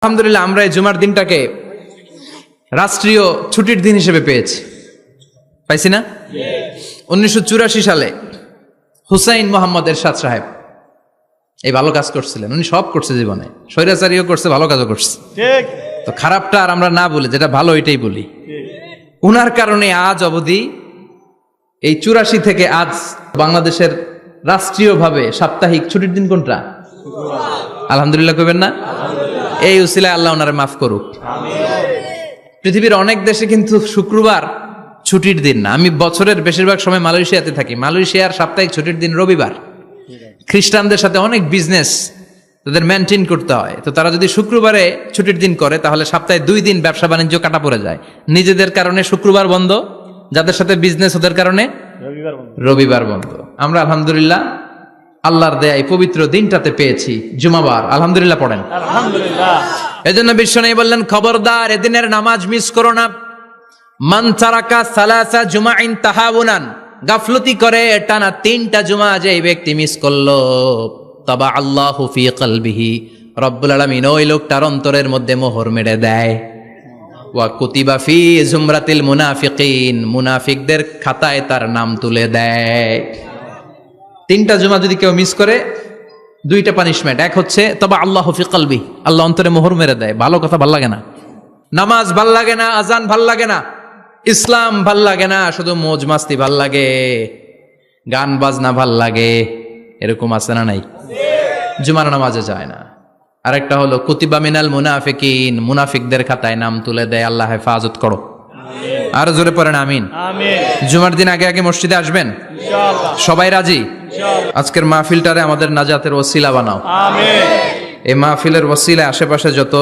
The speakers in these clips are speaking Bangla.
আলহামদুলিল্লাহ আমরা এই জুমার দিনটাকে রাষ্ট্রীয় ছুটির দিন হিসেবে পেয়েছি, পাইছি না? 1984 সালে হুসাইন মোহাম্মদ এরশাদ সাহেব এই ভালো কাজ করছিলেন। উনি সব করছে জীবনে, স্বৈরাচারীও করছে, ভালো কাজও করছে। তো খারাপটা আর আমরা না বলি, যেটা ভালো এটাই বলি। উনার কারণে আজ অবধি এই 84 থেকে আজ বাংলাদেশের রাষ্ট্রীয়ভাবে সাপ্তাহিক ছুটির দিন কোনটা? আলহামদুলিল্লাহ কইবেন না? এই উসিলায় আল্লাহ ওনারে মাফ করুক। পৃথিবীর অনেক দেশে কিন্তু শুক্রবার ছুটির দিন না। আমি বছরের বেশিরভাগ সময় মালয়েশিয়াতে থাকি। মালয়েশিয়ার সাপ্তাহিক ছুটির দিন রবিবার। খ্রিস্টানদের সাথে অনেক বিজনেস তাদের মেনটেন করতে হয়, তো তারা যদি শুক্রবারে ছুটির দিন করে তাহলে সপ্তাহে 2 দিন ব্যবসা বাণিজ্য কাটা পড়ে যায়। নিজেদের কারণে শুক্রবার বন্ধ, যাদের সাথে বিজনেস ওদের কারণে রবিবার বন্ধ। আমরা আলহামদুলিল্লাহ আল্লাহর দেয়া এই পবিত্র দিনটাতে পেয়েছি জুমাবার। আলহামদুলিল্লাহ পড়েন আলহামদুলিল্লাহ। এজন্য বিশ্বনবী বললেন, খবরদার এদিনের নামাজ মিস করো না। মান তারাকা সালাসা জুমাইন তাহাউনান, গাফলতি করে টানা 3টা জুমা যে ব্যক্তি মিস করলো, তাবা আল্লাহু ফি কলবিহি, রব্বুল আলামিন ওই লোকটার অন্তরের মধ্যে মোহর মেরে দেয়। ওয়া কুতিবা ফি জুমরাতিল মুনাফিকিন, মুনাফিকদের খাতায় তার নাম তুলে দেয়। 3টা জুমা যদি কেউ মিস করে 2টা পানিশমেন্ট। এক হচ্ছে তবা আল্লাহ ফি কলবি, আল্লাহ অন্তরে মোহর মেরে দেয়। ভালো কথা ভাল লাগে না, নামাজ ভাল লাগে না, আজান ভাল লাগে না, ইসলাম ভাল লাগে না, শুধু মৌজ মাস্তি ভাল লাগে, গান বাজনা ভাল লাগে, এরকম আছে না নাই? জুমার নামাজে যায় না। আরেকটা হলো কুতিবা মিনাল মুনাফিকিন, মুনাফিকদের খাতায় নাম তুলে দেয়। আল্লাহ হেফাজত করো। আর জোরে পড়েন আমিন। জুমার দিন আগে আগে মসজিদে আসবেন ইনশাআল্লাহ। সবাই রাজি? আজকের মাহফিলটারে আমাদের নাজাতের ওসিলা বানাও। আমিন। এই মাহফিলের ওসিলায় আশেপাশে যত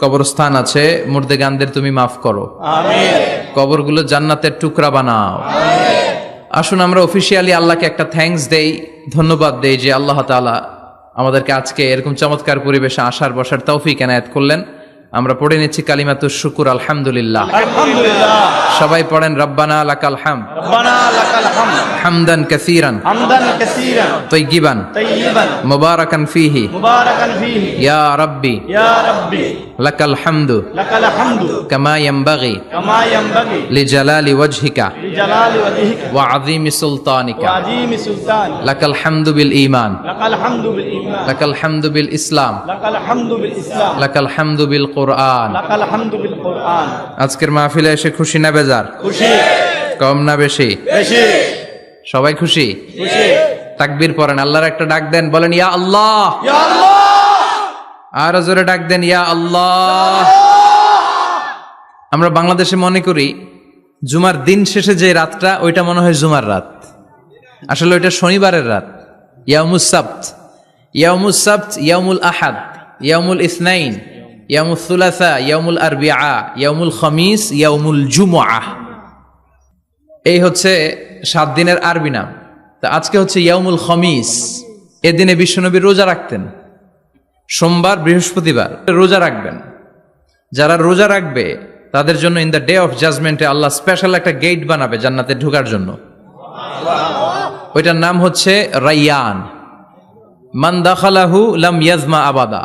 কবরস্থান আছে, মুর্দেগানদের তুমি মাফ করো। আমিন। কবরগুলো জান্নাতের টুকরা বানাও। আমিন। আসুন আমরা অফিশিয়ালি আল্লাহকে একটা থ্যাঙ্কস দেই, ধন্যবাদ দেই যে আল্লাহ তাআলা আমাদেরকে আজকে এরকম চমৎকার পরিবেশে আসার বসার তৌফিক এনায়েত করলেন। আমরা পড়ে নিচ্ছি কালিমাতুশ শুকুর, আলহামদুলিল্লাহ। আলহামদুলিল্লাহ। সবাই পড়েন রব্বানা লাকাল হামদ, রব্বানা লাকাল হামদ, হামদান কাসীরান, হামদান কাসীরান, তাইয়িবান, তাইয়িবান, মুবারাকান ফীহি, মুবারাকান ফীহি, ইয়া রাব্বি, ইয়া রাব্বি, লাকাল হামদু, লাকাল হামদু, কামা ইয়ানবাগি কামা ইয়ানবাগি, লিজালালি ওয়াজহিকা লিজালালি ওয়াজহিকা, ওয়া আযীমি সুলতানিকা, ওয়া আযীমি সুলতানিকা, লাকাল হামদু বিল ঈমান, লাকাল হামদু বিল ঈমান, লাকাল হামদু বিল ইসলাম, লাকাল হামদু বিল ইসলাম, লাকাল হামদু বিল কুরআন। লাকাল হামদু বিল কুরআন। আজকের মাহফিলে এসে খুশি না বেজার? খুশি। কম না বেশি? বেশি। সবাই খুশি? খুশি। তাকবীর পড়েন, আল্লাহর একটা ডাক দেন, বলেন ইয়া আল্লাহ। ইয়া আল্লাহ। আর জোরে ডাক দেন, ইয়া আল্লাহ। আমরা বাংলাদেশে মনে করি জুমার দিন শেষে যে রাতটা, ওইটা মনে হয় জুমার রাত। আসলে ওইটা শনিবারের রাত। ইয়াউমুস সাবত, ইয়াউমুস সাবত, ইয়াউমুল আহাদ, ইয়াউমুল ইসনাইন, ইয়াউমুল সুলাসা, ইয়াউমুল আরবিআ, ইয়াউমুল খামিস, ইয়াউমুল জুমআহ। এই হচ্ছে 7 দিনের আরবি নাম। তা আজকে হচ্ছে ইয়াউমুল খামিস। এদিনে বিশ্বনবী রোজা রাখতেন। সোমবার, বৃহস্পতিবার রোজা রাখবেন। যারা রোজা রাখবে তাদের জন্য ইন দ্য ডে অফ জাজমেন্টে আল্লাহ স্পেশাল একটা গেট বানাবে জান্নাতে ঢোকার জন্য। ওইটার নাম হচ্ছে রাইয়ান। মান দাখালাহু লাম ইয়াজমা আবাদা।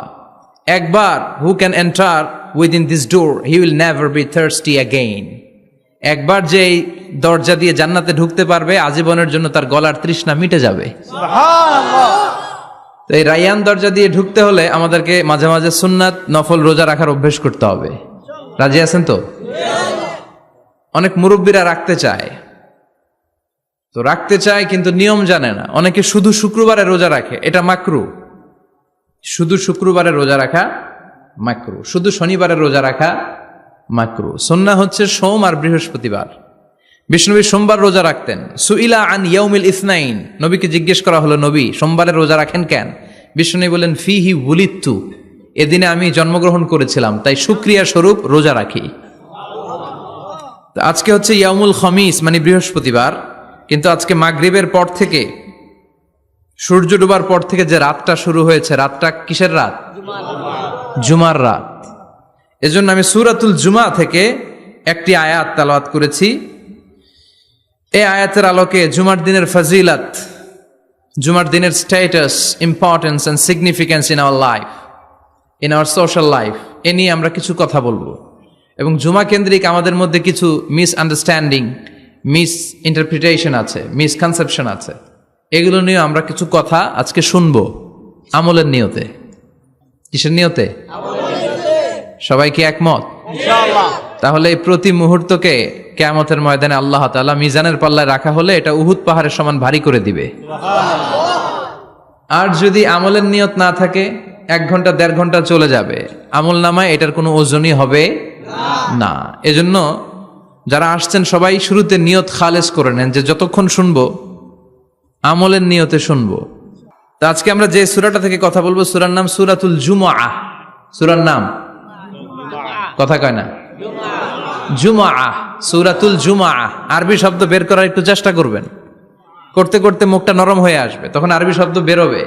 একবার who can enter within this door he will never be thirsty again. একবার যে এই দরজা দিয়ে জান্নাতে ঢুকতে পারবে, আজীবনের জন্য তার গলার তৃষ্ণা মিটে যাবে। সুবহানাল্লাহ। তো এই রাইয়ান দরজা দিয়ে ঢুকতে হলে আমাদেরকে মাঝে মাঝে সুন্নাত নফল রোজা রাখার অভ্যেস করতে হবে। রাজি আছেন তো? অনেক মুরব্বীরা রাখতে চায়, তো রাখতে চায় কিন্তু নিয়ম জানে না। অনেকে শুধু শুক্রবারে রোজা রাখে, এটা মাকরু। শুধু শুক্রবারে রোজা রাখা মাকরু, শুধু শনিবারে রোজা রাখা মাকরু। সুন্নাহ হচ্ছে সোম আর বৃহস্পতিবার। বিষ্ণুনবী সোমবার রোজা রাখতেন। সুইলা আন ইয়াউমিল ইসনাইন, নবীকে জিজ্ঞেস করা হলো, নবী সোমবারে রোজা রাখেন কেন? বিষ্ণুনবী বলেন, ফিহি উলিদতু, এদিনে আমি জন্মগ্রহণ করেছিলাম, তাই শুকরিয়া স্বরূপ রোজা রাখি। আজকে হচ্ছে ইয়াউমুল খামিস মানে বৃহস্পতিবার, কিন্তু আজকে মাগরিবের পর থেকে, সূর্য ডোবার পর থেকে যে রাতটা শুরু হয়েছে, রাতটা কিসের রাত? জুমার রাত। এজন্য আমি সূরাতুল জুমা থেকে একটি আয়াত তেলাওয়াত করেছি। এই আয়াতের আলোকে জুমার দিনের ফজিলত, জুমার দিনের status, importance and significance in our life, in our social life, এ নিয়ে আমরা কিছু কথা বলবো। এবং জুমা কেন্দ্রিক আমাদের মধ্যে কিছু মিসআন্ডারস্ট্যান্ডিং, মিস ইন্টারপ্রিটেশন আছে, মিসকনসেপশন আছে, এগুলো নিয়ে আমরা কিছু কথা আজকে শুনবো আমলের নিয়তে। কিসের নিয়তে? সবাই কি একমত? ইনশাআল্লাহ। তাহলে এই প্রতি মুহূর্তকে কিয়ামতের ময়দানে আল্লাহ তাআলা মিজানের পাল্লায় রাখা হলে এটা উহুদ পাহাড়ের সমান ভারী করে দিবে। আর যদি আমলের নিয়ত না থাকে, 1 ঘন্টা 1.5 ঘন্টা চলে যাবে, আমল নামায় এটার কোনো ওজনই হবে না। এজন্য যারা আসছেন সবাই শুরুতে নিয়ত খালেস করে নেন যে যতক্ষণ শুনবো আমলের নিয়তে শুনবো। তো আজকে আমরা যে সূরাটা থেকে কথা বলবো, সূরার নাম সূরাতুল জুমআহ। সূরার নাম কথা কয় না, জুমআহ, সূরাতুল জুমআহ। আরবি শব্দ বের করার একটু চেষ্টা করবেন, করতে করতে মুখটা নরম হয়ে আসবে, তখন আরবি শব্দ বেরোবে।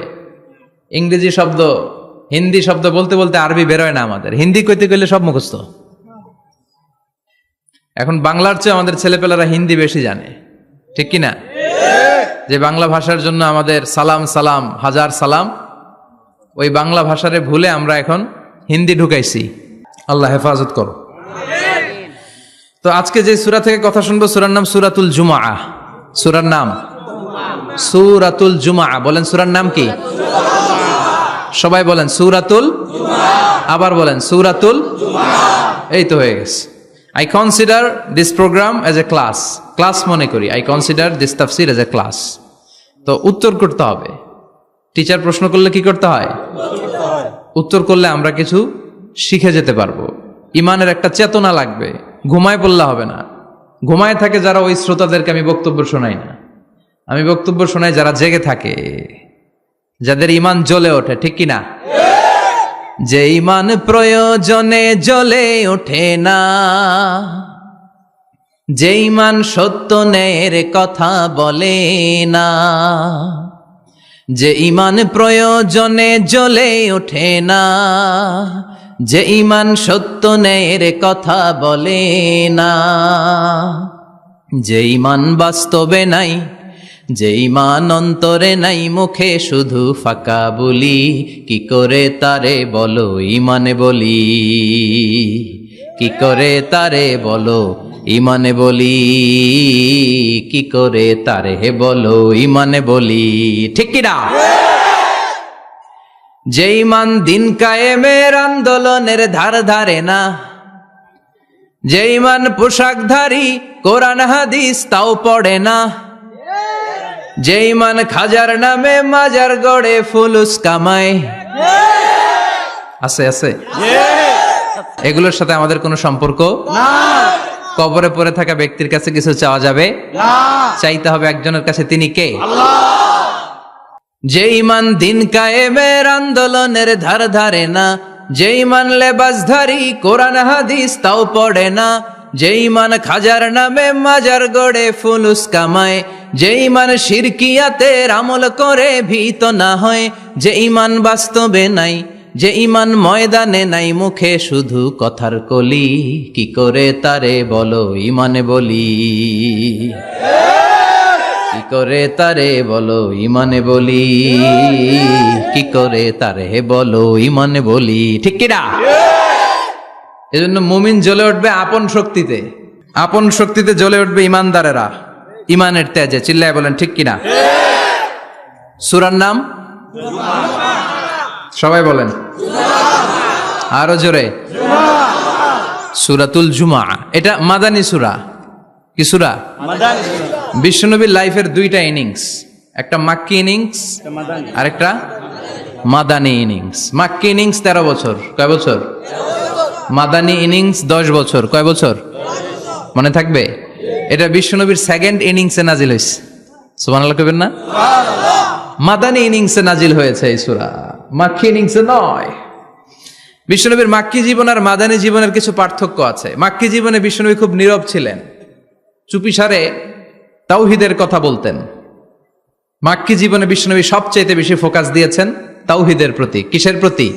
ইংরেজি শব্দ, হিন্দি শব্দ বলতে বলতে আরবি বেরোয় না আমাদের। হিন্দি কইতে গেলে সব মুখস্থ। এখন বাংলার চেয়ে আমাদের ছেলেপেলারা হিন্দি বেশি জানে, ঠিক কি না? যে বাংলা ভাষার জন্য আমাদের সালাম সালাম হাজার সালাম, ওই বাংলা ভাষারে ভুলে আমরা এখন হিন্দি ঢুকাইছি। আল্লাহ হেফাজত করো। তো আজকে যে সূরা থেকে কথা শুনবো, সূরার নাম সূরাতুল জুমআহ। সূরার নাম সূরাতুল জুমআহ। বলেন সূরার নাম কি? সবাই বলেন সূরাতুল, আবার বলেন সূরাতুল। এই তো হয়ে গেছে। I consider this program as a class মনে করি। I consider this tafsir as a class. তো উত্তর করতে হবে। টিচার প্রশ্ন করলে কি করতে হয়? উত্তর করলে আমরা কিছু শিখে যেতে পারবো। ইমানের একটা চেতনা লাগবে, ঘুমায় পড়লে হবে না। ঘুমায় থাকে যারা, ওই শ্রোতাদেরকে আমি বক্তব্য শোনাই না। আমি বক্তব্য শোনাই যারা জেগে থাকে, যাদের ইমান জ্বলে ওঠে, ঠিক কি না? যে ইমান প্রয়োজনে জ্বলে ওঠে না, যে ইমান সত্য ন্যায়ের কথা বলে না, যে ইমান প্রয়োজনে জ্বলে ওঠে না, যে ইমান সত্য ন্যায়ের কথা বলে না, যে ইমান বাস্তবে নাই, যে ইমান অন্তরে নাই, মুখে শুধু ফাঁকা বলি, কি করে তারে বলো ইমানে বলি, কি করে তারে বলো ইমানে বলি, কি করে তারে বলো ইমানে বলি, ঠিক কিনা? যে ইমান দিন কায়েমের আন্দোলনের ধার ধারে না, যে ইমান পোশাকধারী কোরআন হাদিস তাও পড়ে না, যে ইমান খাজার নামে মাজার গড়ে ফুলুস কামায়, আছে আছে, এগুলোর সাথে আমাদের কোনো সম্পর্ক না। কবরে পড়ে থাকা ব্যক্তির কাছে কিছু চাওয়া যাবে না। চাইতে হবে একজনের কাছে, তিনি কে? আল্লাহ। যে ইমান দিন কায়েমের আন্দোলনের ধার ধারে না, যে ইমান লেবাসধারী কোরআন হাদিস তাও পড়ে না, যে ইমান খাজার নামে মাজার গড়ে ফুলুস কামায়, যে ইমান শিরকিয়াতের আমল করে ভীত না হয়, যে ইমান বাস্তবে নাই, যে ইমান ময়দানে নাই, মুখে শুধু কথার কলি, কি করে তারে বলো ইমানে বলি, কি করে তারে বলো ইমানে বলি, কি করে তারে বলো ইমানে বলি, ঠিক কিনা? এজন্য মুমিন জ্বলে উঠবে আপন শক্তিতে, আপন শক্তিতে জ্বলে উঠবে ইমানদারেরা ইমানের তেজে। চিল্লায় বলেন ঠিক কিনা? সূরার নাম সবাই বলেন আরো জোরে, সূরাতুল জুমআহ। এটা মাদানী সূরা। কি সূরা? মাদানী সূরা। বিশ্বনবীর লাইফের 2টা ইনিংস, একটা মাক্কি ইনিংস মাদানী। আর একটা মাদানী ইনিংস। মাক্কি ইনিংস 13 বছর, কয় বছর? মাদানী ইনিংস 10 বছর, কয় বছর? মনে থাকবে? এটা বিশ্বনবীর 2nd ইনিংসে নাজিল হয়েছে। সুবহানাল্লাহ কইবেন না? মাদানী ইনিংসে নাজিল হয়েছে এই সূরা, মাক্কি ইনিংসে নয়। বিশ্বনবীর মাক্কি জীবন আর মাদানী জীবনের কিছু পার্থক্য আছে। মাক্কি জীবনে বিশ্বনবী খুব নীরব ছিলেন, চুপিসারে তাওহীদের কথা বলতেন। মাক্কি জীবনে বিশ্বনবী সবচেয়ে বেশি ফোকাস দিয়েছেন তাওহীদের প্রতি। কিসের প্রতি?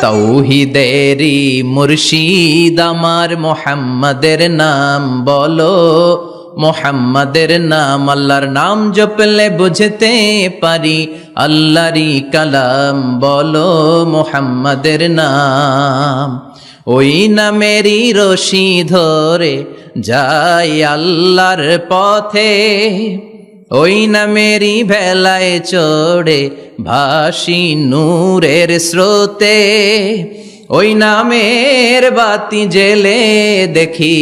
তাওহীদেরই মুর্শিদ আমার মুহাম্মাদের নাম বলো, মোহাম্মদের নাম, আল্লাহর নাম জপলে বুঝতে পারি আল্লাহরই কালাম, বলো মোহাম্মদের নাম। ওই নামেরই রশি ধরে যাই আল্লাহর পথে, ওই নামেরই ভেলায় চড়ে ভাসি নূরের স্রোতে, ওই নামের বাতি জেলে দেখি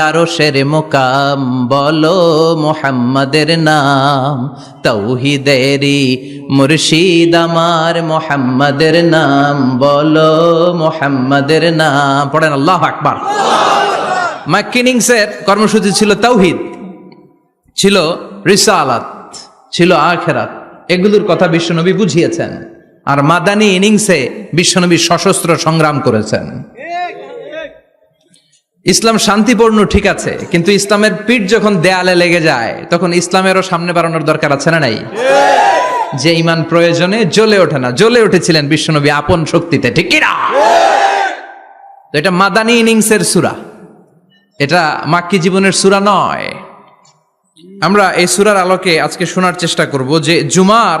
আরশের মুকাম, বলো মোহাম্মদের নাম। তাওহীদেরই মুর্শিদ আমার মোহাম্মদের নাম, বলো মোহাম্মদের নাম। পড়েন আল্লাহু আকবার। মাক্কিনিংসের কর্মসূচি ছিল তাওহীদ, ছিল রিসালাত, ছিল আখিরাত, এগুলোর কথা বিশ্বনবী বুঝিয়েছেন। আর মাদানী ইনিংসে বিশ্বনবী সশস্ত্র সংগ্রাম করেছেন। ইসলাম শান্তিপূর্ণ ঠিক আছে, কিন্তু ইসলামের পিঠ যখন দেয়ালে লেগে যায় তখন ইসলামেরও সামনে বাড়ানোর দরকার আছে না নাই? যে ইমান প্রয়োজনে জ্বলে ওঠে না, জ্বলে উঠেছিলেন বিশ্বনবী আপন শক্তিতে, ঠিক কি না? তো এটা মাদানী ইনিংসের সূরা, এটা মাক্কি জীবনের সূরা নয়। আমরা এই সূরার আলোকে আজকে শোনার চেষ্টা করব যে জুমার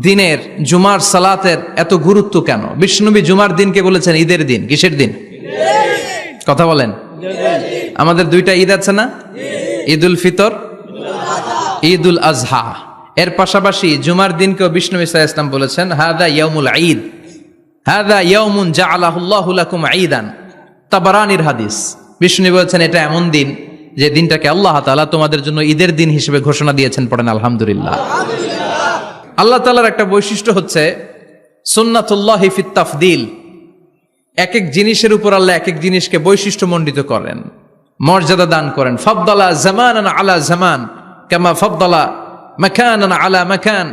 দিনের, জুমার সালাতের এত গুরুত্ব কেন। বিশ্বনবী জুমার দিনকে বলেছেন ঈদের দিন। কিসের দিন? কথা বলেন। আমাদের দুইটা ঈদ আছে না? ঈদুল ফিতর, ঈদুল আজহা। এর পাশাপাশি জুমার দিনকেও বিশ্বনবী সাল্লাল্লাহু আলাইহি ওয়াসাল্লাম বলেছেন হাদা ইয়াউমুল ঈদ, হাদা ইয়াউমুন জাআলাহুল্লাহু লাকুম ঈদান। তাবারানির হাদিস। বিশ্বনবী বলেছেন এটা এমন দিন যে দিনটাকে আল্লাহ তাআলা তোমাদের জন্য ঈদের দিন হিসেবে ঘোষণা দিয়েছেন। পড়েন আলহামদুলিল্লাহ। আল্লাহ তাআলার একটা বৈশিষ্ট্য হচ্ছে সুন্নাতুল্লাহি ফিত তাফদিল। এক এক জিনিসের উপর আল্লাহ এক এক জিনিসকে বৈশিষ্ট্যমণ্ডিত করেন, মর্যাদা দান করেন। ফাদ্দালা জামানান আলা জামান কামা ফাদ্দালা মাকানান আলা মাকান,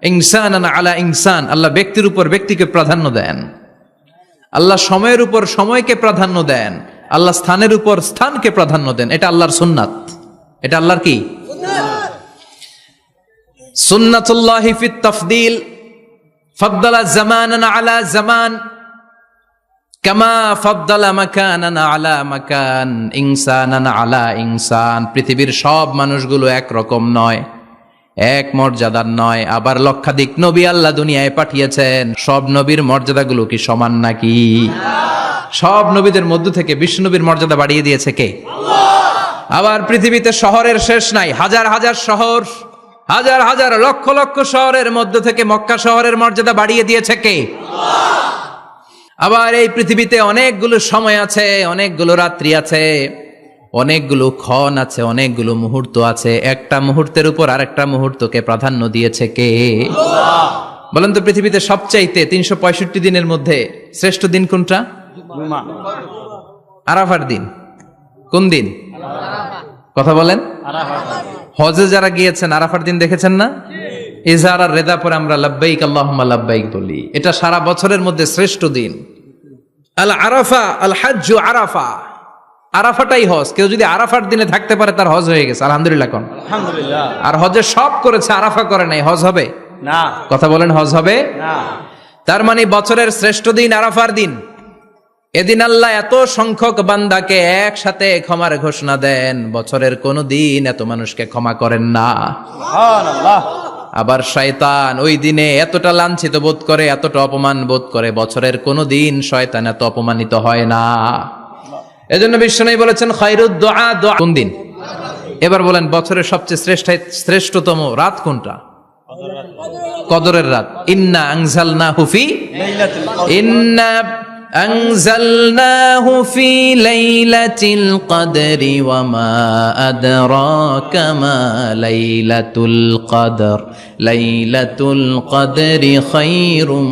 ইনসানান আলা ইনসান। আল্লাহ ব্যক্তির উপর ব্যক্তিকে প্রাধান্য দেন, আল্লাহ সময়ের উপর সময়কে প্রাধান্য দেন, আল্লাহ স্থানের উপর স্থানকে প্রাধান্য দেন। এটা আল্লাহর সুন্নাত। এটা আল্লাহর কি? সুন্নাতুল্লাহি ফিত তাফদিল। ফাদ্দালা জামানান আলা জামান কামা ফাদ্দালা মাকানান আলা মাকান, ইনসানান আলা ইনসান। পৃথিবীর সব মানুষগুলো একরকম নয়, এক মর্যাদার নয়। আবার লক্ষাধিক নবী আল্লাহ দুনিয়ায় পাঠিয়েছেন, সব নবীর মর্যাদাগুলো কি সমান নাকি? সব নবীদের মধ্য থেকে বিশ্বনবীর মর্যাদা বাড়িয়ে দিয়েছে কে? আবার পৃথিবীতে শহরের শেষ নাই, হাজার হাজার শহর, হাজার হাজার লক্ষ লক্ষ শহরের মধ্য থেকে মক্কা শহরের মর্যাদা বাড়িয়ে দিয়েছে কে? আবার এই পৃথিবীতে অনেকগুলো সময় আছে, অনেকগুলো রাত্রি আছে, অনেকগুলো ক্ষণ আছে, অনেকগুলো মুহূর্ত আছে। একটা মুহূর্তের উপর আরেকটা মুহূর্তকে প্রাধান্য দিয়েছে কে? বলেন তো, পৃথিবীতে সবচাইতে 365 দিনের মধ্যে শ্রেষ্ঠ দিন কোনটা? আরাফার দিন। কোন দিন? কথা বলেন। হজে যারা গিয়েছেন আরাফার দিন দেখেছেন না? ইজহার আর রেদা পরে আমরা লাব্বাইক আল্লাহুম্মা লাব্বাইক বলি। এটা সারা বছরের মধ্যে শ্রেষ্ঠ দিন। আল আরাফা আল হাজ্জু আরাফা, আরাফাটাই হজ। কেউ যদি আরাফার দিনে থাকতে পারে তার হজ হয়ে গেছে। আলহামদুলিল্লাহ কোন? আলহামদুলিল্লাহ। আর হজে সব করেছে, আরাফা করে নাই, হজ হবে না। কথা বলেন, হজ হবে না। তার মানে বছরের শ্রেষ্ঠ দিন আরাফার দিন। এদিন আল্লাহ এত সংখ্যক বান্দাকে একসাথে ক্ষমার ঘোষণা দেন, বছরের কোন দিন এত মানুষকে ক্ষমা করেন না। সুবহানাল্লাহ। আবার শয়তান ওই দিনে এতটা লাঞ্ছিত বোধ করে, এতটা অপমান বোধ করে, বছরের কোন দিন শয়তান এত অপমানিত হয় না। এজন্য বিশ্বনবী বলেছেন খায়রুদ দুআ দুআ। কোন দিন? এবার বলেন বছরের সবচেয়ে শ্রেষ্ঠতম রাত কোনটা? কদরের রাত। ইন্না আনজালনাহু ফি লাইলাতুল কদর, ইন্না আনজালনাহু ফি লাইলাতিল কদরি ওয়া মা আদরাকা মা লাইলাতুল কদর, লাইলাতুল কদরি খায়রুম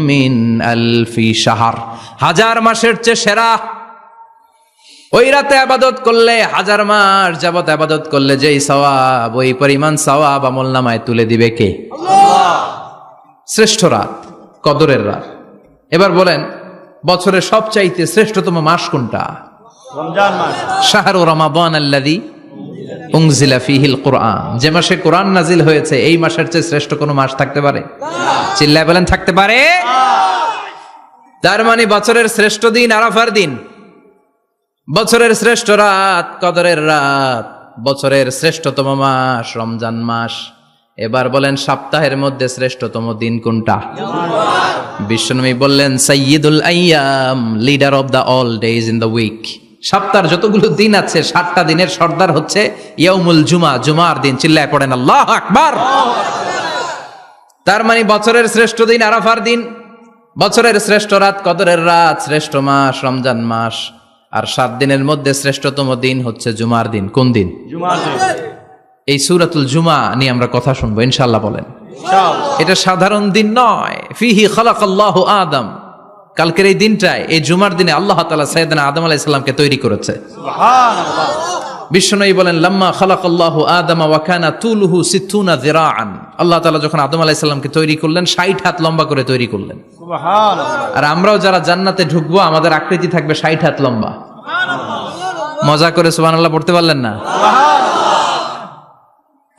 মিন আলফি শাহর। হাজার মাসের চেয়ে সেরা। ওই রাতে ইবাদত করলে, হাজার মাস যাবত ইবাদত করলে যেই সওয়াব, ওই পরিমাণ সওয়াব আমলনামায় তুলে দিবে কে? আল্লাহ। শ্রেষ্ঠ রাত কদরের রাত। এবার বলেন বছরের সবচাইতে শ্রেষ্ঠতম মাস কোনটা? রমজান মাস। শাহরু রমাদান আল্লাযী উনজিলা ফীহিল কুরআন। যে মাসে কোরআন নাজিল হয়েছে, এই মাসের চেয়ে শ্রেষ্ঠ কোনো মাস থাকতে পারে? চিল্লায় বলেন থাকতে পারে? তার মানে বছরের শ্রেষ্ঠ দিন আরাফার দিন, বছরের শ্রেষ্ঠ রাত কদরের রাত। বছরের শ্রেষ্ঠতম মাস রমজান মাস। এবার বলেন সপ্তাহের মধ্যে শ্রেষ্ঠতম দিন কোনটা? বিশ্বনবী বললেন সাইয়্যিদুল আইয়াম, leader of the all days in the week. সপ্তাহের যতগুলো দিন আছে 7টা দিনের সর্দার হচ্ছে ইয়াউমুল জুমা, জুমার দিন। চিল্লায় পড়েন আল্লাহু আকবার। তার মানে বছরের শ্রেষ্ঠ দিন আরাফার দিন, বছরের শ্রেষ্ঠ রাত কদরের রাত, শ্রেষ্ঠ মাস রমজান মাস, আর 7 দিনের মধ্যে শ্রেষ্ঠতম দিন হচ্ছে জুমার দিন। কোন দিন? জুমার দিন। এই সূরাতুল জুমা নিয়ে আমরা কথা শুনবো ইনশাআল্লাহ। বলেন ইনশাআল্লাহ। এটা সাধারণ দিন নয়। ফিহি খালাকাল্লাহু আদম, কালকের এই দিনটায়, এই জুমার দিনে আল্লাহ তাআলা সাইয়েদনা আদম আলাইহিস সালামকে তৈরি করেছে। সুবহানাল্লাহ। বিশ্বনবী বলেন লাম্মা খালাকাল্লাহু আদম ওয়া কানা তুলুহু 60 যিরাআন, আল্লাহ তাআলা যখন আদম আলাইহিস সালামকে তৈরি করলেন 60 হাত লম্বা করে তৈরি করলেন। সুবহানাল্লাহ। আর আমরাও যারা জান্নাতে ঢুকবো আমাদের আকৃতি থাকবে 60 হাত লম্বা। মজা করে সুবহানাল্লাহ পড়তে পারলেন না?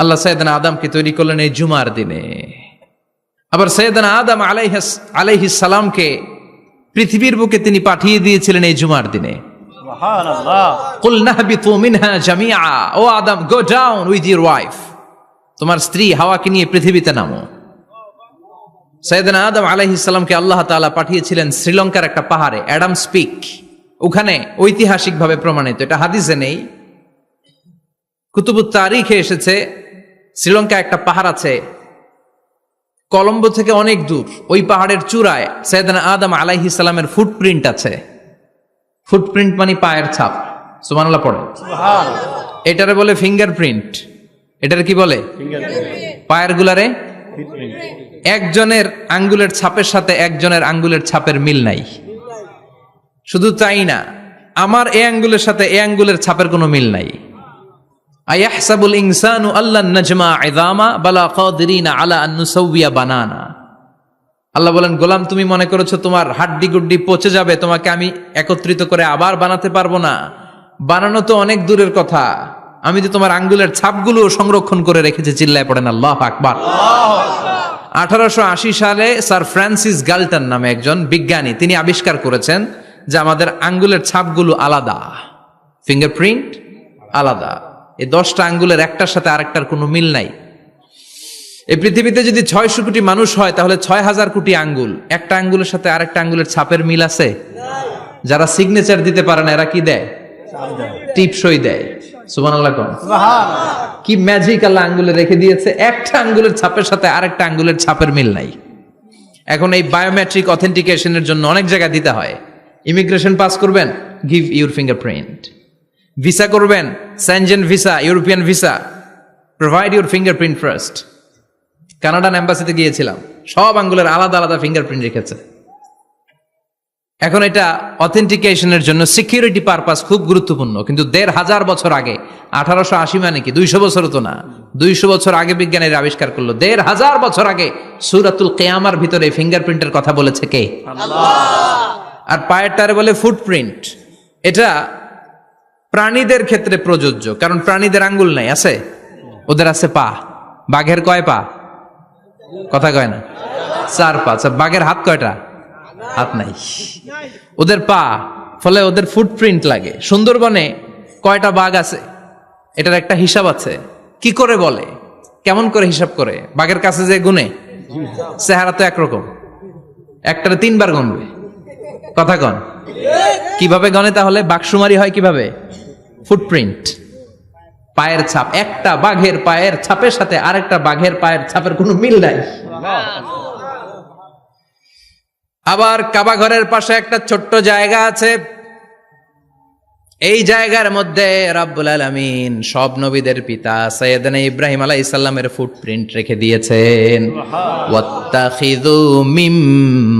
আল্লাহ সাইয়েদনা আদমকে তৈরি করলেন এই জুমার দিনে। আবার সাইয়েদনা আদম আলাইহিস সালামকে পৃথিবীর বুকে তিনি পাঠিয়ে দিয়েছিলেন এই জুমার দিনে। সুবহানাল্লাহ। কুল নাহবিতু মিনহা জামিআ, O Adam go down with your wife, তোমার স্ত্রী হাওয়াকে নিয়ে পৃথিবীতে নামো। সাইয়েদনা আদম আলাইহিস সালামকে আল্লাহ তাআলা পাঠিয়েছিলেন শ্রীলঙ্কার একটা পাহাড়ে, অ্যাডামস পিক। ওখানে ঐতিহাসিকভাবে প্রমাণিত, এটা হাদিসে নেই, কুতুবুত তারিখে এসেছে। শ্রীলঙ্কা একটা পাহাড় আছে, কলম্বো থেকে অনেক দূর। ওই পাহাড়ের চূড়ায় সাইয়েদনা আদম আলাইহিস সালামের ফুটপ্রিন্ট আছে। ফুটপ্রিন্ট মানে পায়ের ছাপ। সুবহানাল্লাহ পড়ে। সুবহানাল্লাহ। এটারে বলে ফিঙ্গারপ্রিন্ট। এটারে কি বলে? পায়ের গুলারে একজনের আঙ্গুলের ছাপের সাথে একজনের আঙ্গুলের ছাপের মিল নাই। শুধু তাই না, আমার এই আঙ্গুলের সাথে এই আঙ্গুলের ছাপের কোনো মিল নাই। আয়াহসাবুল ইনসানু আল্লান নাজমা ইযামা বালা কাদিরিনা আলা আন নুসাউবিয়া বানানা। আল্লাহ বলেন গোলাম, তুমি মনে করেছো তোমার হাড্ডি গুড্ডি পচে যাবে, তোমাকে আমি একত্রিত করে আবার বানাতে পারবো না? বানানো তো অনেক দূরের কথা, আমি তো তোমার আঙ্গুলের ছাপগুলো সংরক্ষণ করে রেখেছি। চিল্লায় পড়েন আল্লাহু আকবার। 1880 সালে স্যার ফ্রান্সিস গাল্টন নামে একজন বিজ্ঞানী, তিনি আবিষ্কার করেছেন যে আমাদের আঙ্গুলের ছাপগুলো আলাদা, ফিঙ্গারপ্রিন্ট আলাদা। এই 10টা আঙ্গুলের একটার সাথে আরেকটার কোনো মিল নাই। এই পৃথিবীতে যদি 600 কোটি মানুষ হয় তাহলে 6000 কোটি আঙ্গুল, একটা আঙ্গুলের সাথে আরেকটা আঙ্গুলের ছাপের মিল আছে? যারা সিগনেচার দিতে পারে না এরা কি দেয়? টিপসই দেয়। সুবহানাল্লাহ কোন? সুবহানাল্লাহ। কি ম্যাজিক আল্লাহ আঙ্গুলে রেখে দিয়েছে, একটা আঙ্গুলের ছাপের সাথে আরেকটা আঙ্গুলের ছাপের মিল নাই। এখন এই বায়োমেট্রিক অথেন্টিকেশনের জন্য অনেক জায়গায় দিতে হয়। ইমিগ্রেশন পাস করবেন, গিভ ইউর ফিঙ্গারপ্রিন্ট। ভিসা করবেন, Schengen visa, European visa, provide your fingerprint first. Canadian এম্বাসিতে গিয়েছিলাম, সব আঙ্গুলের আলাদা আলাদা ফিঙ্গারপ্রিন্ট রেখেছে। এখন এটা অথেন্টিকেশনের জন্য সিকিউরিটি পারপাস খুব গুরুত্বপূর্ণ। কিন্তু 1500 বছর আগে, 1880 মানে কি 200 বছর তো না, 200 বছর আগে বিজ্ঞানীরা আবিষ্কার করলো। 1500 বছর আগে সূরাতুল কিয়ামার ভিতরে ফিঙ্গারপ্রিন্টের কথা বলেছে কে? আল্লাহ। আর পায়েরটারে বলে ফুটপ্রিন্ট। এটা প্রাণীদের ক্ষেত্রে প্রযোজ্য, কারণ প্রাণীদের আঙ্গুল নাই, আছে? ওদের আছে পা। বাঘের কয় পা? কথা কয় না, 4 পা। বাঘের হাত কয়টা? হাত নাই, ওদের পা। ফলে ওদের ফুটপ্রিন্ট লাগে। সুন্দরবনে কয়টা বাঘ আছে এটার একটা হিসাব আছে। কি করে বলে, কেমন করে হিসাব করে? বাঘের কাছে যে গুনে, চেহারা তো একরকম, একটারে 3 বার গুনবে। কথা কন? কিভাবে গনে তাহলে? বাঘশুমারি হয় কিভাবে? ফুটপ্রিন্ট, পায়ের ছাপ। একটা বাঘের পায়ের ছাপের সাথে আরেকটা বাঘের পায়ের ছাপের কোনো মিল নাই। আবার কাবা ঘরের পাশে একটা ছোট্ট জায়গা আছে, এই জায়গার মধ্যে রাব্বুল আলামিন সব নবীদের পিতা সাইয়েদনা ইব্রাহিম আলাইহিস সালামের ফুটপ্রিন্ট রেখে দিয়েছেন। ওয়াত্তাখিযু মিম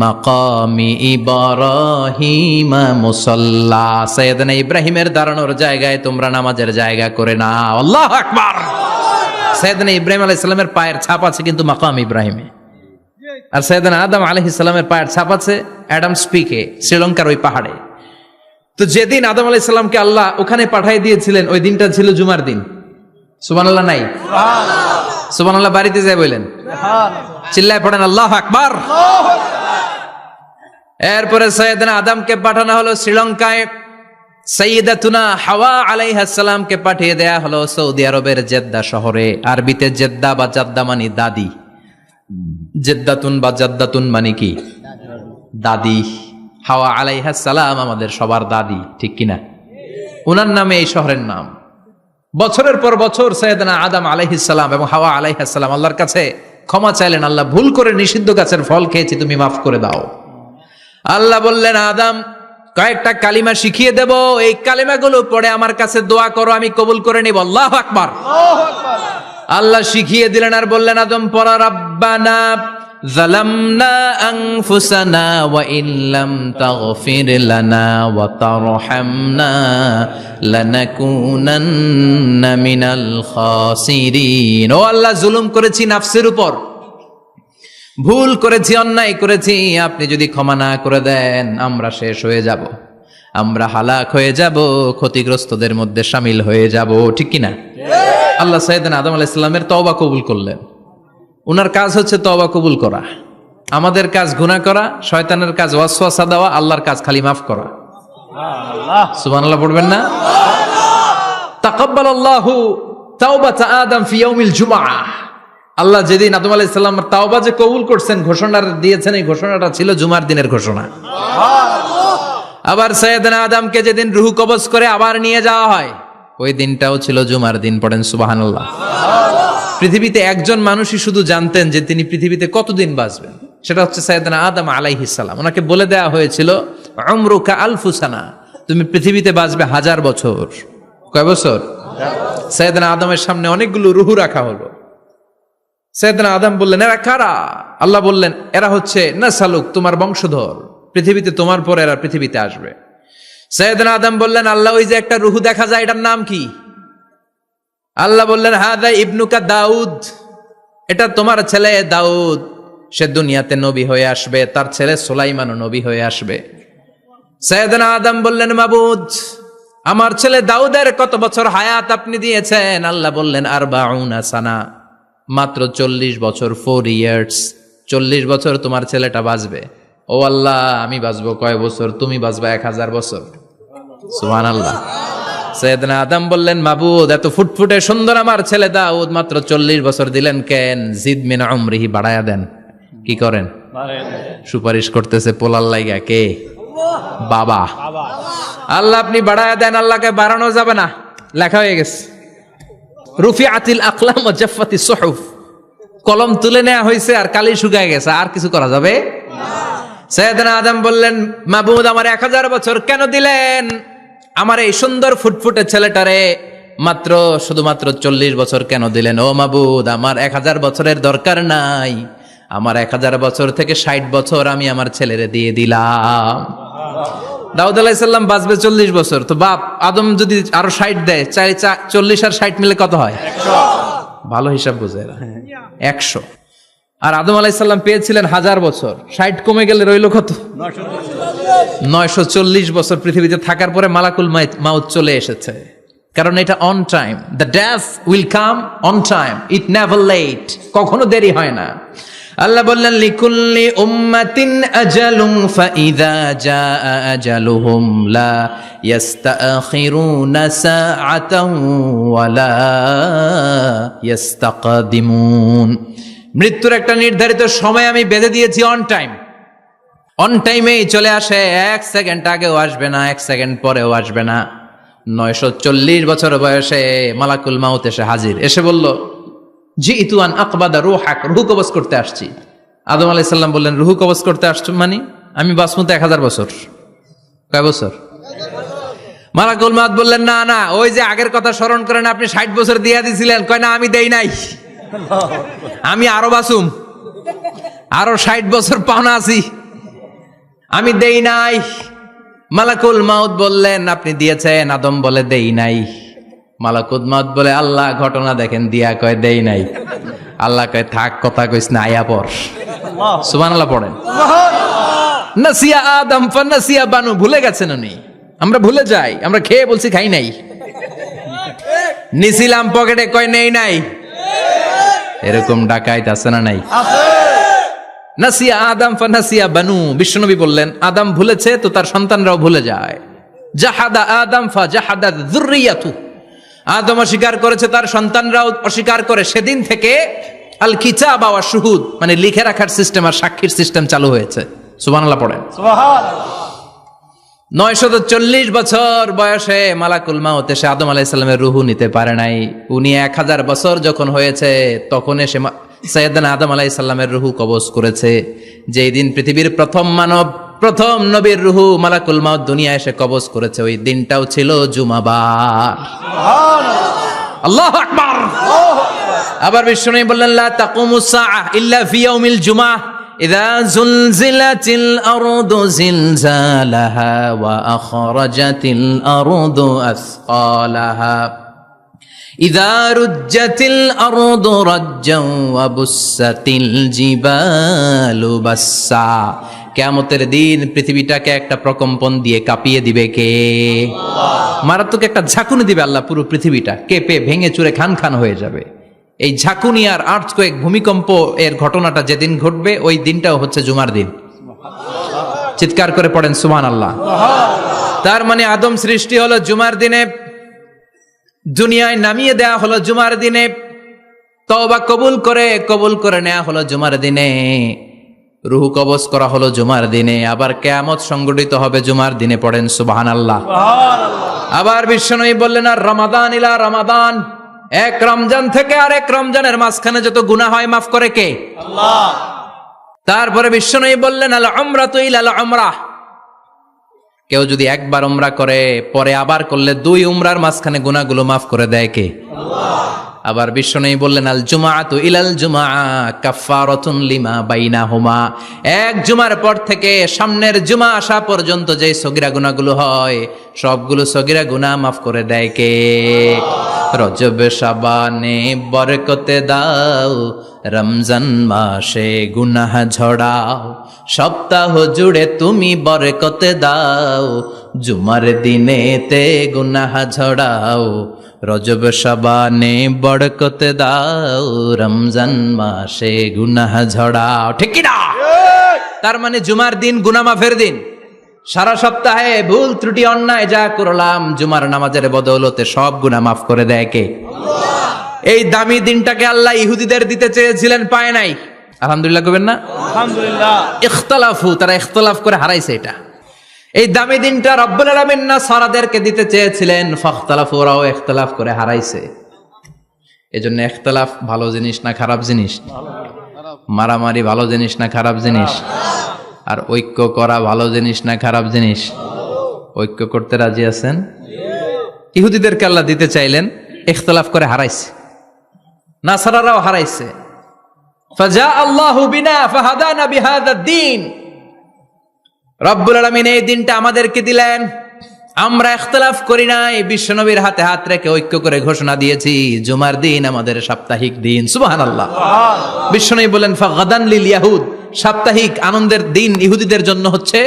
মাকামি ইব্রাহিম মুসাল্লা, সাইয়েদনা ইব্রাহিমের দাঁড়ানোর জায়গায় তোমরা নামাজের জায়গা করে নাও। আল্লাহু আকবার। সাইয়েদনা ইব্রাহিম আলাইহিস সালামের পায়ের ছাপ আছে কিন্তু মাকাম ইব্রাহিমে, আর সাইয়েদনা আদম আলাইহিস সালামের পায়ের ছাপ আছে অ্যাডামস পিকে, শ্রীলঙ্কার ওই পাহাড়ে। তো যেদিন আদম আলাইহিস সালামকে আল্লাহ ওখানে পাঠিয়ে দিয়েছিলেন ওই দিনটা ছিল জুমার দিন। সুবহানাল্লাহ নাই? সুবহানাল্লাহ বাড়িতে যাই বলেন, চিল্লায় পড়েন আল্লাহু আকবার। এরপরে সাইয়েদনা আদমকে পাঠানো হলো শ্রীলঙ্কায়। সাইয়্যিদাতুনা হাওয়া আলাইহিস সালামকে পাঠিয়ে দেয়া হলো সৌদি আরবের জেদ্দা শহরে। আরবিতে জেদ্দা বা জাদ্দা মানে দাদি, জেদ্দাতুন বা জাদ্দাতুন মানে কি দাদি। হাওয়া আলাইহিস সালাম আমাদের সবার দাদি, ঠিক কিনা? ওনার নামে এই শহরের নাম। বছরের পর বছর সাইয়েদনা আদম আলাইহিস সালাম এবং হাওয়া আলাইহিস সালাম আল্লাহর কাছে ক্ষমা চাইলেন, আল্লাহ ভুল করে নিষিদ্ধ গাছের ফল খেয়েছি, তুমি মাফ করে দাও। আল্লাহ বললেন, আদম কয়েকটা কালিমা শিখিয়ে দেব, এই কালিমাগুলো পড়ে আমার কাছে দোয়া করো, আমি কবুল করে নিব। আল্লাহু আকবার। আল্লাহ শিখিয়ে দিলেন আর বললেন, আদম পড়া, রাব্বানা যালামনা আনফুসানা ওয়া ইল্লাম তাগফির লানা ওয়া তারহামনা লানাকুনান্না মিনাল খাসিরিন। ও আল্লাহ, জুলুম করেছি নাফসের উপর, ভুল করেছি, অন্যায় করেছি, আপনি যদি ক্ষমা না করে দেন আমরা শেষ হয়ে যাব, আমরা হালাক হয়ে যাব, ক্ষতিগ্রস্তদের মধ্যে শামিল হয়ে যাব, ঠিক কিনা? আল্লাহ সাইয়েদনা আদম আলাইহিস সালামের তওবা কবুল করলেন। উনার কাজ হচ্ছে তওবা কবুল করা, আমাদের কাজ গুনাহ করা, শয়তানের কাজ ওয়াসওয়াসা দেওয়া, আল্লাহর কাজ খালি মাফ করা। সুবহানাল্লাহ পড়বেন না? তাকাব্বালাল্লাহু তাওবাতা আদম ফি ইয়াউমিল জুমআহ। আল্লাহ যেদিন আদম আলাইহিস সালামের তাওবা যে কবুল করছেন, ঘোষণা দিয়েছেন, এই ঘোষণাটা ছিল জুমার দিনের ঘোষণা। আবার সাইয়েদনা আদমকে যেদিন রূহ কবজ করে আবার নিয়ে যাওয়া হয়, ওই দিনটাও ছিল জুমার দিন। পড়েন সুবহানাল্লাহ। পৃথিবীতে একজন মানুষই শুধু জানতেন যে তিনি পৃথিবীতে কতদিন বাঁচবেন, সেটা হচ্ছে সাইয়েদনা আদম আলাইহিস সালাম। ওনাকে বলে দেওয়া হয়েছিল, উমরুকা আলফু সানা, তুমি পৃথিবীতে বাঁচবে 1000 বছর। কয় বছর? সাইয়েদনা আদমের সামনে অনেকগুলো রূহ রাখা হলো। সাইয়েদনা আদম বললেন, এরা কারা? আল্লাহ বললেন, এরা হচ্ছে নাসালুক, তোমার বংশধর, পৃথিবীতে তোমার পর এরা পৃথিবীতে আসবে। সাইয়েদনা আদম বললেন, আল্লাহ ওই যে একটা রূহ দেখা যায়, এটার নাম কি? আল্লাহ বললেন, হাদা ইবনুকা দাউদ, এটা তোমার ছেলে দাউদ, সে দুনিয়াতে নবী হয়ে আসবে, তার ছেলে সুলাইমানও নবী হয়ে আসবে। সাইয়েদনা আদম বললেন, মাবুদ আমার ছেলে দাউদের কত বছর হায়াত আপনি দিয়েছেন? আল্লাহ বললেন, 40 সানা, মাত্র 40 বছর, 4 ইয়ার্স, 40 বছর তোমার ছেলেটা বাঁচবে। ও আল্লাহ, আমি বাঁচবো কয় বছর? তুমি বাঁচবা 1000 বছর। সুবহানাল্লাহ। সাইয়েদনা আদম বললেন, মাবুদ এত ফুটফুটে সুন্দর আমার ছেলে দাউদ, মাত্র 40 বছর দিলেন কেন? জিদ মিন উমরিহি, বাড়ায়া দেন। কি করেন? সুপারিশ করতেছে পোলার লাইগা কে? বাবা। আল্লাহ আপনি বাড়ায়া দেন। আল্লাহকে বাড়ানো যাবে না, লেখা হয়ে গেছে। রুফিআতিল আকলাম ওয়া জাফফাতিস সুহুফ, কলম তুলে নেওয়া হয়েছে আর কালি শুকায় গেছে, আর কিছু করা যাবে না। সাইয়েদনা আদম বললেন, মাবুদ আমার 1000 বছর কেন দিলেন? আমার এই সুন্দর ফুটফুটে ছেলেটারে মাত্র শুধুমাত্র 40 বছর কেন দিলেন? ও মাবুদ, আমার 1000 বছরের দরকার নাই, আমার 1000 বছর থেকে 60 বছর আমি আমার ছেলেরে দিয়ে দিলাম। দাউদ আলাইহিস সালাম বাঁচবে 40 বছর, তো বাপ আদম যদি আরো 60 দেয়, 40 আর 60 মিলে কত হয়? 100। ভালো হিসাব বুঝে এরা, 100। আর আদম আলাইহিস সালাম পেয়েছিলেন 1000 বছর, 60 কমে গেলে রইল কত? 940 বছর পৃথিবীতে থাকার পরে মালাকুল মাউত চলে এসেছে। কারণ এটা on time, the death will come on time, it never late, কখনো দেরি হয় না। আল্লাহ বললেন, লিকুল্লি উম্মাতিন আজালুন ফাইযা জাআ আজালুহুম লা ইস্তাখিরুনা সাআতান ওয়া লা ইস্তাকদিমুন। মৃত্যুর একটা নির্ধারিত সময় আমি বেঁধে দিয়েছি, অন টাইম, অন টাইমেই চলে আসে, 1 সেকেন্ড আগেও আসবে না, 1 সেকেন্ড পরেও আসবে না। 940 বছর বয়সে মালাকুল মাউত এসে হাজির, এসে বলল, জিইতু আন আকবাদা রূহাক, রূহ কবজ করতে আসছি। আদম আলাইহিস সালাম বললেন, রূহ কবজ করতে আসছো মানে? আমি বাঁচবো তো 1000 বছর। কয় বছর? মালাকুল মাউত বললেন, না না, ওই যে আগের কথা স্মরণ করেন, আপনি 60 বছর দিয়ে দিয়েছিলেন। কয় না, আমি দেই নাই, আমি আরো বাঁচুম, আরো 60 বছর পাওনা আছি, আমি দেই নাই। মালাকুল মাউত বললেন, আপনি দিয়েছেন। আদম বলে, দেই নাই। মালাকুল মাউত বলে, আল্লাহ ঘটনা দেখেন, দিয়া কয় দেই নাই। আল্লাহ কয়, থাক কথা কইস না, আয়া পর। সুবহানাল্লাহ পড়েন। নাসিয়া আদম ফানাসিয়া বানু, ভুলে গেছেন উনি, আমরা ভুলে যাই, আমরা খেয়ে বলছি খাই নাই, নিছিলাম পকেটে, কয় নেই নাই। এরকম ডাকাইত আছে না নাই? নাসিয়া আদম ফানাসিয়া বানু। বিশ্বনবী বললেন, আদম ভুলেছে তো তার সন্তানরাও ভুলে যায়। জাহাদা আদম ফাজাহাদাত যুররিয়াতু, আদম অস্বীকার করেছে, তার সন্তানরাও অস্বীকার করে। সেদিন থেকে আল কিতাব ওয়া শুহুদ, মানে লিখে রাখার সিস্টেম আর সাক্ষীর সিস্টেম চালু হয়েছে। সুবহানাল্লাহ পড়েন। সুবহানাল্লাহ। 940 বছর বয়সে মালাকুল মাউত এসে আদম আলাইহিস সালামের রূহ নিতে পারে নাই। উনি 1000 বছর যখন হয়েছে তখন এসে সাইয়েদনা আদম আলাইহিস সালামের রূহ কবজ করেছে। যেই দিন পৃথিবীর প্রথম মানব, প্রথম নবীর রূহ মালাকুল মাউত দুনিয়া এসে কবজ করেছে, ওই দিনটাও ছিল জুমাবার। সুবহানাল্লাহ। আল্লাহু আকবার। আবার বিষ্ণু বললেন লা তাকুমুস সাআহ ইল্লা ফি ইয়াউমিল জুমআহ ইযা যুলজিলাতিল আরদু জিলজালাহা ওয়া আখরাজাতিল আরদু আসকালাহা ইযা রুজ্জাতিল আরদু রাজ্জান ওয়া বুসাতিল জিবালু বাসসা। কিয়ামতের দিন পৃথিবীটাকে একটা প্রকম্পন দিয়ে কাঁপিয়ে দিবে কে? মারাত্মক একটা ঝাঁকুনি দিবে আল্লাহ, পুরো পৃথিবীটা কেঁপে ভেঙে চুরে খান খান হয়ে যাবে। এই ঝাঁকুনি আর আর্থকোয়েক, ভূমিকম্প এর ঘটনাটা যেদিন ঘটবে ওই দিনটাও হচ্ছে জুমার দিন। চিৎকার করে পড়েন সুবহানাল্লাহ। তার মানে আদম সৃষ্টি হলো জুমার দিনে, দুনিয়ায় নামিয়ে দেয়া হলো জুমার দিনে, তওবা কবুল করে নেওয়া হলো জুমার দিনে, রূহ কবজ করা হলো জুমার দিনে, আবার কিয়ামত সংগঠিত হবে জুমার দিনে। পড়েন সুবহানাল্লাহ। আবার বিশ্বনবী বললেন আর রমাদান ইলা রমাদান, এক রমজান থেকে আরেক রমজানের মাঝখানে যত গুনাহ হয় মাফ করে কে? আল্লাহ। তারপরে বিশ্বনবী বললেন আল উমরাতু ইলাল উমরাহ, কেউ যদি একবার উমরা করে পরে আবার করলে 2 উমরার মাঝখানে গুনাহগুলো মাফ করে দেয় কে? আল্লাহ। আবার বিশ্বনবী বললেন আল জুমআতু ইলাল জুমআ কাফফারাতুন লিমা বাইনাহুমা, এক জুমার পর থেকে সামনের জুমা আসা পর্যন্ত যে সগীরা গুনাহগুলো হয় সবগুলো সগীরা গুনাহ মাফ করে দেয় কে? রজব শাবানে বরকতে দাও, রমজান মাসে গুনাহ ঝড়াও, সপ্তাহ জুড়ে তুমি বরকতে দাও, জুমার দিনেতে গুনাহ ঝড়াও, রজব শাবানে বরকতে দাও, রমজান মাসে গুনাহ ঝড়াও। ঠিক কি না? তার মানে জুমার দিন গুনাহ মাফের দিন। সারা সপ্তাহে ভুল ত্রুটি অন্যায় যা করলাম জুমার নামাজের বদৌলতে সব গুনাহ মাফ করে দেয় কে? আল্লাহ। এই দামি দিনটাকে আল্লাহ ইহুদিদের দিতে চেয়েছিলেন, পায় নাই। আলহামদুলিল্লাহ কবেন না? আলহামদুলিল্লাহ। ইখতিলাফু, তারা ইখতিলাফ করে হারাইছে এটা। এই দামি দিনটা রব্বুল আলামিন নাসারাদেরকে দিতে চেয়েছিলেন, ফাখতালাফু, ওরাও ইখতিলাফ করে হারাইছে। এজন্য ইখতিলাফ ভালো জিনিস না খারাপ জিনিস? মারামারি ভালো জিনিস না খারাপ জিনিস? আর ঐক্য করা ভালো জিনিস না খারাপ জিনিস? ঐক্য করতে রাজি আছেন? ইহুদিদেরকে আল্লাহ দিতে চাইলেন, ইখতিলাফ করে হারাইছে। নাসারারাও হারাইছে। ফাজা আল্লাহু বিনা ফাহাদানা বিহাদাদ দ্বীন, রব্বুল আলামিন এই দিনটা আমাদেরকে দিলেন, আমরা ইখতিলাফ করি নাই, বিশ্বনবীর হাতে হাত রেখে ঐক্য করে ঘোষণা দিয়েছি জুমার দিন আমাদের সাপ্তাহিক দিন। সুবহানাল্লাহ। বিশ্বনবী বলেন ফাগাদান লিল ইয়াহুদ, সাপ্তাহিক আনন্দের দিন ইহুদিদের জন্য হচ্ছে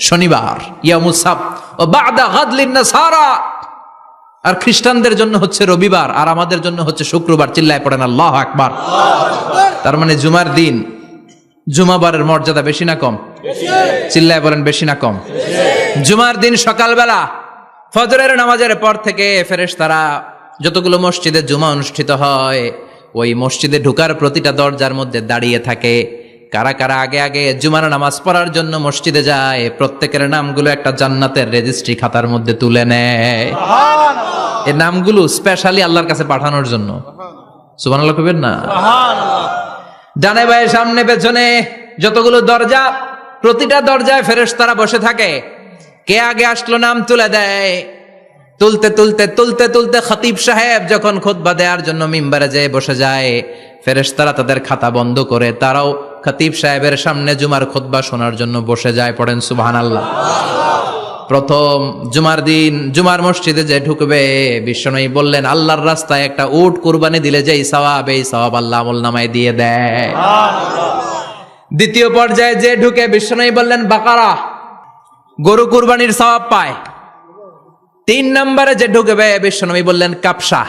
শনিবার, ইয়াউমুস সাbt, ও বাদা গাদ লিন নাসারা, আর খ্রিস্টানদের জন্য হচ্ছে রবিবার, আর আমাদের জন্য হচ্ছে শুক্রবার। চিল্লায় পড়েন আল্লাহু আকবার। তার মানে জুমার দিন, জুমাবারের মর্যাদা বেশি না কম? চিল্লায় বলেন বেশি না কম? জুমার দিন সকালবেলা ফজরের নামাজের পর থেকে ফেরেশতারা যতগুলো মসজিদে জুমা অনুষ্ঠিত হয় ওই মসজিদে ঢোকার প্রতিটা দরজার মধ্যে দাঁড়িয়ে থাকে। কারা কারা আগে আগে জুমার নামাজ পড়ার জন্য মসজিদে যায়, প্রত্যেকের নামগুলো একটা জান্নাতের রেজিস্ট্রি খাতার মধ্যে তুলে নেয়। এই নামগুলো স্পেশালি আল্লাহর কাছে পাঠানোর জন্য। সুবহানাল্লাহ কইবেন না? ডানে বায়ে সামনে পেছনে যতগুলো দরজা, প্রতিটা দরজায় ফেরেশতারা বসে থাকে। কে আগে আসলো নাম তুলে দেয়। তুলতে তুলতে তুলতে তুলতে খতিব সাহেব যখন খুতবা দেওয়ার জন্য মিম্বারে যেয়ে বসে যায়, ফেরেশতারা তাদের খাতা বন্ধ করে তারাও খতিব সাহেবের সামনে জুমার খুতবা শোনার জন্য বসে যায়। পড়েন সুবহানাল্লাহ। প্রথম জুমার দিন জুমার মসজিদে যে ঢুকবে, বিশ্বনবী বললেন আল্লাহর রাস্তায় একটা উট কুরবানি দিলে যেই সওয়াব, এই সওয়াব আল্লাহ আমলনামায় দিয়ে দেয়। দ্বিতীয় পর্যায়ে যে ঢুকে, বিশ্বনবী বললেন বাকারা, গরু কুরবানির সওয়াব পায়। 3 নম্বরে যে ঢুকবে, বিশ্বনবী বললেন কাবসা,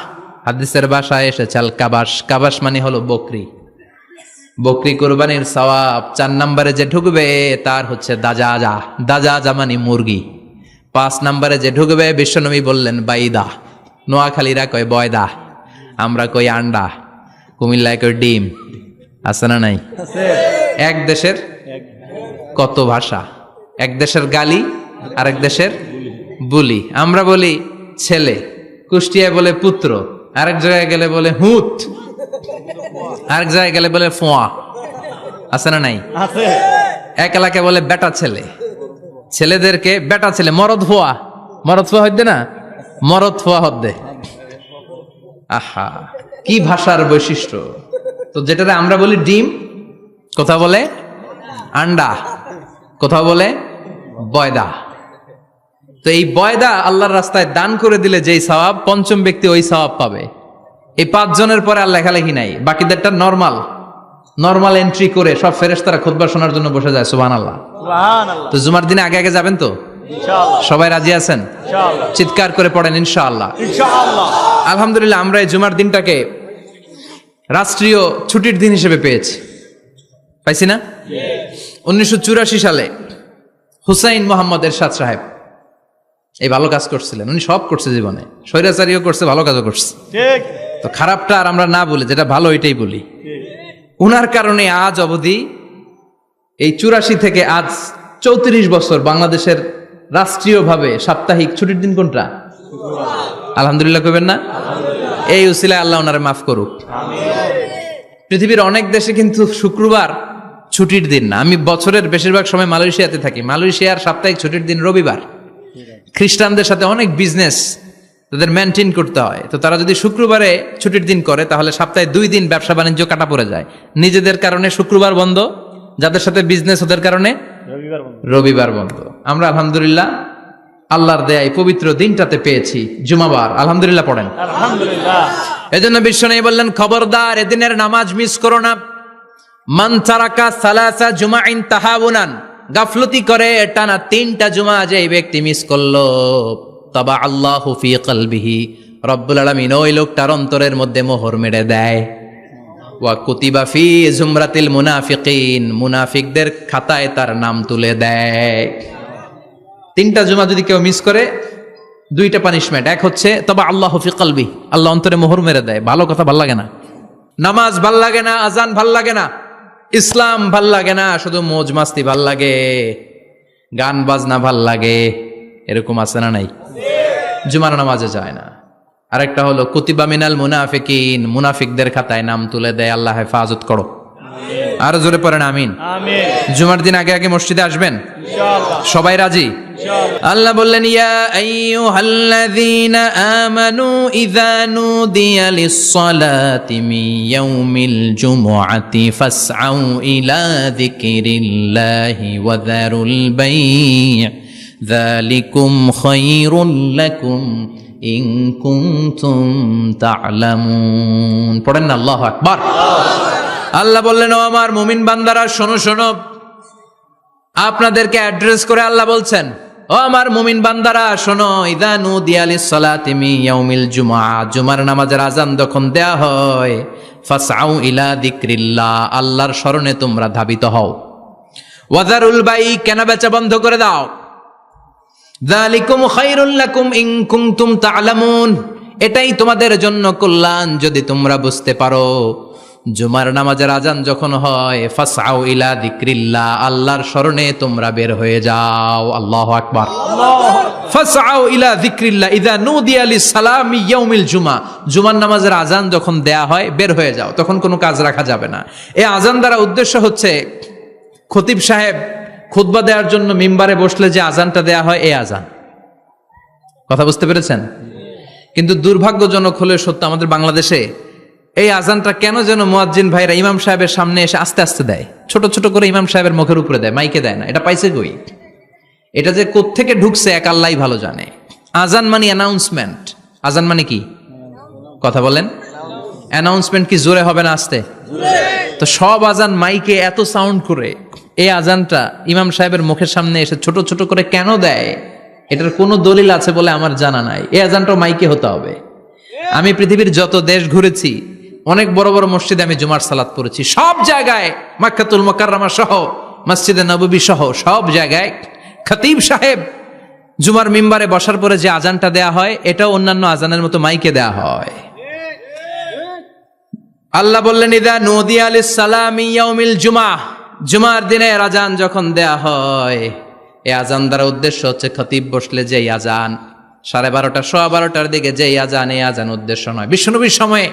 হাদিসের ভাষায় এসেছে আল কাবাস, কাবাস মানে হলো বকরি, বকরি কুরবানির সওয়াব। 4 নম্বরে যে ঢুকবে তার হচ্ছে দাজাজা, দাজাজা মানে মুরগি। 5 নম্বরে যে ঢুকবে বিশ্বনবী বললেন বাইদা, নোয়াখালীরা কয় বয়দা, আমরা কই আন্ডা, কুমিল্লায় কই ডিম। আছে না নাই? এক দেশের কত ভাষা, এক দেশের গালি আর এক দেশের বুলি। আমরা বলি ছেলে, কুষ্টিয়ায় বলে পুত্র, আরেক জায়গায় গেলে বলে হুত, আরেক জায়গায় গেলে বলে ফোয়া। আছে না নাই? এক এলাকায় বলে বেটা ছেলে, ছেলেদেরকে বেটা ছেলে, মরদ ফোয়া, মরদ ফোয়া হইতে না, মরদ ফোয়া হদ্দে। আহা, কি ভাষার বৈশিষ্ট্য। তো যেটাতে আমরা বলি ডিম, কোথাও বলে আন্ডা, কোথাও বলে বয়দা। তো এই বয়দা আল্লাহর রাস্তায় দান করে দিলে যেই সওয়াব, পঞ্চম ব্যক্তি ওই সওয়াব পাবে। এই 5 জনের পরে আর লেখালেখি নাই, বাকিদেরটা নরমাল এন্ট্রি করে সব ফেরেশতারা খুতবা শোনার জন্য বসে যায়। সুবহানাল্লাহ। তো জুমার দিনে আগে আগে যাবেন তো? সবাই রাজি আছেন? চিৎকার করে পড়েন ইনশাআল্লাহ। আলহামদুলিল্লাহ, আমরা এই জুমার দিনটাকে রাষ্ট্রীয় ছুটির দিন হিসেবে পেয়েছি, পাইছি না? 1984 সালে হুসাইন মোহাম্মদ এরশাদ সাহেব এই ভালো কাজ করছিলেন। উনি সব করছে জীবনে, স্বৈরাচারীও করছে, ভালো কাজও করছে। তো খারাপটা আর আমরা না বলি, যেটা ভালো ওইটাই বলি। উনার কারণে আজ অবধি এই 84 থেকে আজ 34 বছর বাংলাদেশের রাষ্ট্রীয়ভাবে সাপ্তাহিক ছুটির দিন কোনটা? আলহামদুলিল্লাহ কইবেন না? এই উসিলায় আল্লাহ ওনারে মাফ করুক। পৃথিবীর অনেক দেশে কিন্তু শুক্রবার ছুটির দিন না। আমি বছরের বেশিরভাগ সময় মালয়েশিয়াতে থাকি। মালয়েশিয়ার সাপ্তাহিক ছুটির দিন রবিবার। খ্রিস্টানদের সাথে অনেক বিজনেস তাদের মেনটেন করতে হয়। তো তারা যদি শুক্রবারে ছুটির দিন করে, তাহলে সপ্তাহে 2 দিন ব্যবসা বাণিজ্য কাটা পড়ে যায়। নিজেদের কারণে শুক্রবার বন্ধ, যাদের সাথে বিজনেস ওদের কারণে রবিবার বন্ধ। আমরা আলহামদুলিল্লাহ আল্লাহর দেয়ায় পবিত্র দিনটাতে পেয়েছি জুমাবার। আলহামদুলিল্লাহ পড়েন আলহামদুলিল্লাহ। এজন্য বিশ্বনবী বললেন, খবরদার এদিনের নামাজ মিস করো না। মান তারাকা সালাসা জুমাইন তাহাউনান, গাফলতি করে টানা 3টা জুমা যে ব্যক্তি মিস করলো, তাবা আল্লাহু ফি কলবিহি, রব্বুল আলামিন ওই লোকটার অন্তরের মধ্যে মোহর মেরে দেয়। ওয়া কুতিবা ফি জুমরাতিল মুনাফিকিন, মুনাফিকদের খাতায় তার নাম তুলে দেয়। 3টা জুমা যদি কেউ মিস করে, 2টা পানিশমেন্ট। এক হচ্ছে তবা আল্লাহু ফি কলবি, আল্লাহ অন্তরে মোহর মেরে দেয়। ভালো কথা ভাল লাগে না, নামাজ ভাল লাগে না, আজান ভাল লাগে না, ইসলাম ভাল লাগে না, শুধু মৌজ মাস্তি ভাল লাগে, গান বাজনা ভাল লাগে। এরকম আছে না নাই? জুমার নামাজে যায় না। আরেকটা হলো কুতিবা মিনাল মুনাফিকিন, মুনাফিকদের খাতায় নাম তুলে দেয়। আল্লাহ হেফাজত করো। আরো জোরে পড়েন আমিন। জুমার দিন আগে আগে মসজিদে আসবেন সবাই? রাজি? আল্লাহ বললেন, ইয়া আইয়ুহাল্লাযীনা আমানু ইযা নুদিয়া লিস-সালাতি মিন ইয়াউমিল জুমুআতি ফাসআউ ইলা যিকরিল্লাহি ওয়া যারুল বাই', যালিকুম খায়রুল লাকুম ইন কুনতুম তা'লামুন। পড়েন না আল্লাহু আকবার। আল্লাহ বললেন, ও আমার মুমিন বান্দারা শোনো শোনো। আপনাদেরকে অ্যাড্রেস করে আল্লাহ বলছেন, ও আমার মুমিন বান্দারা শোনো, ইযা নুদিয়া লিস-সালাতি মিন ইয়াউমিল জুমআ, জুমার নামাজের আযান যখন দেয়া হয়, ফাসআউ ইলা যিকরিল্লাহ, আল্লাহর স্মরণে তোমরা ধাবিত হও। ওয়া যারুল বাই', কেনা বেচা বন্ধ করে দাও। যালিকুম খায়রুল লাকুম ইন কুনতুম তা'লামুন, এটাই তোমাদের জন্য কল্যাণ যদি তোমরা বুঝতে পারো। জুমার নামাজের আজান যখন হয়, ফাসআউ ইলা যিকরিল্লাহ, আল্লাহর স্মরণে তোমরা বের হয়ে যাও। আল্লাহু আকবার। ফাসআউ ইলা যিকরিল্লাহ ইযা নুদিয়া লিস-সালামি ইয়াউমিল জুমআ, জুমার নামাজের আজান যখন দেয়া হয় বের হয়ে যাও, তখন কোনো কাজ রাখা যাবে না। এই আজান দ্বারা উদ্দেশ্য হচ্ছে খতিব সাহেব খুতবা দেওয়ার জন্য মিম্বারে বসলে যে আজানটা দেয়া হয়, এই আজান। কথা বুঝতে পেরেছেন? কিন্তু দুর্ভাগ্যজনক হলে সত্য, আমাদের বাংলাদেশে এই আজানটা কেন যেন মুয়াজ্জিন ভাইরা ইমাম সাহেবের সামনে এসে আস্তে আস্তে দেয়, ছোট ছোট করে ইমাম সাহেবের মুখের উপরে দেয়, মাইকে দেয় না। এটা পাইছে কই? এটা যে কোত্থেকে ঢুকছে এক আল্লাহই ভালো জানে। আজান মানে অ্যানাউন্সমেন্ট। আজান মানে কি? কথা বলেন। অ্যানাউন্সমেন্ট কি জোরে হবে না আস্তে? তো সব আজান মাইকে এত সাউন্ড করে, এই আজানটা ইমাম সাহেবের মুখের সামনে এসে ছোট ছোট করে কেন দেয়? এটার কোনো দলিল আছে বলে আমার জানা নাই। এই আজানটাও মাইকে হতে হবে। আমি পৃথিবীর যত দেশ ঘুরেছি, অনেক বড় বড় মসজিদে আমি জুমার সালাত পড়েছি, সব জায়গায় মক্কাতুল মুকাররমা সহ মসজিদে নববী সহ সব জায়গায় খতিব সাহেব জুমার মিম্বারে বসার পরে যে আজানটা দেয়া হয় এটাও অন্যান্য আজানের মতো মাইকে দেয়া হয়। আল্লাহ বললেন ইদা নুদিয়া লিস-সালামি ইয়াউমিল জুমআহ, জুমার দিনের আজান যখন দেয়া হয়, এই আজান দ্বারা উদ্দেশ্য হচ্ছে খতিব বসলে যেই আজান 12:30 12:15 দিকে যেই আজান, এই আজান উদ্দেশ্য নয়। বিশ্বনবীর সময়ে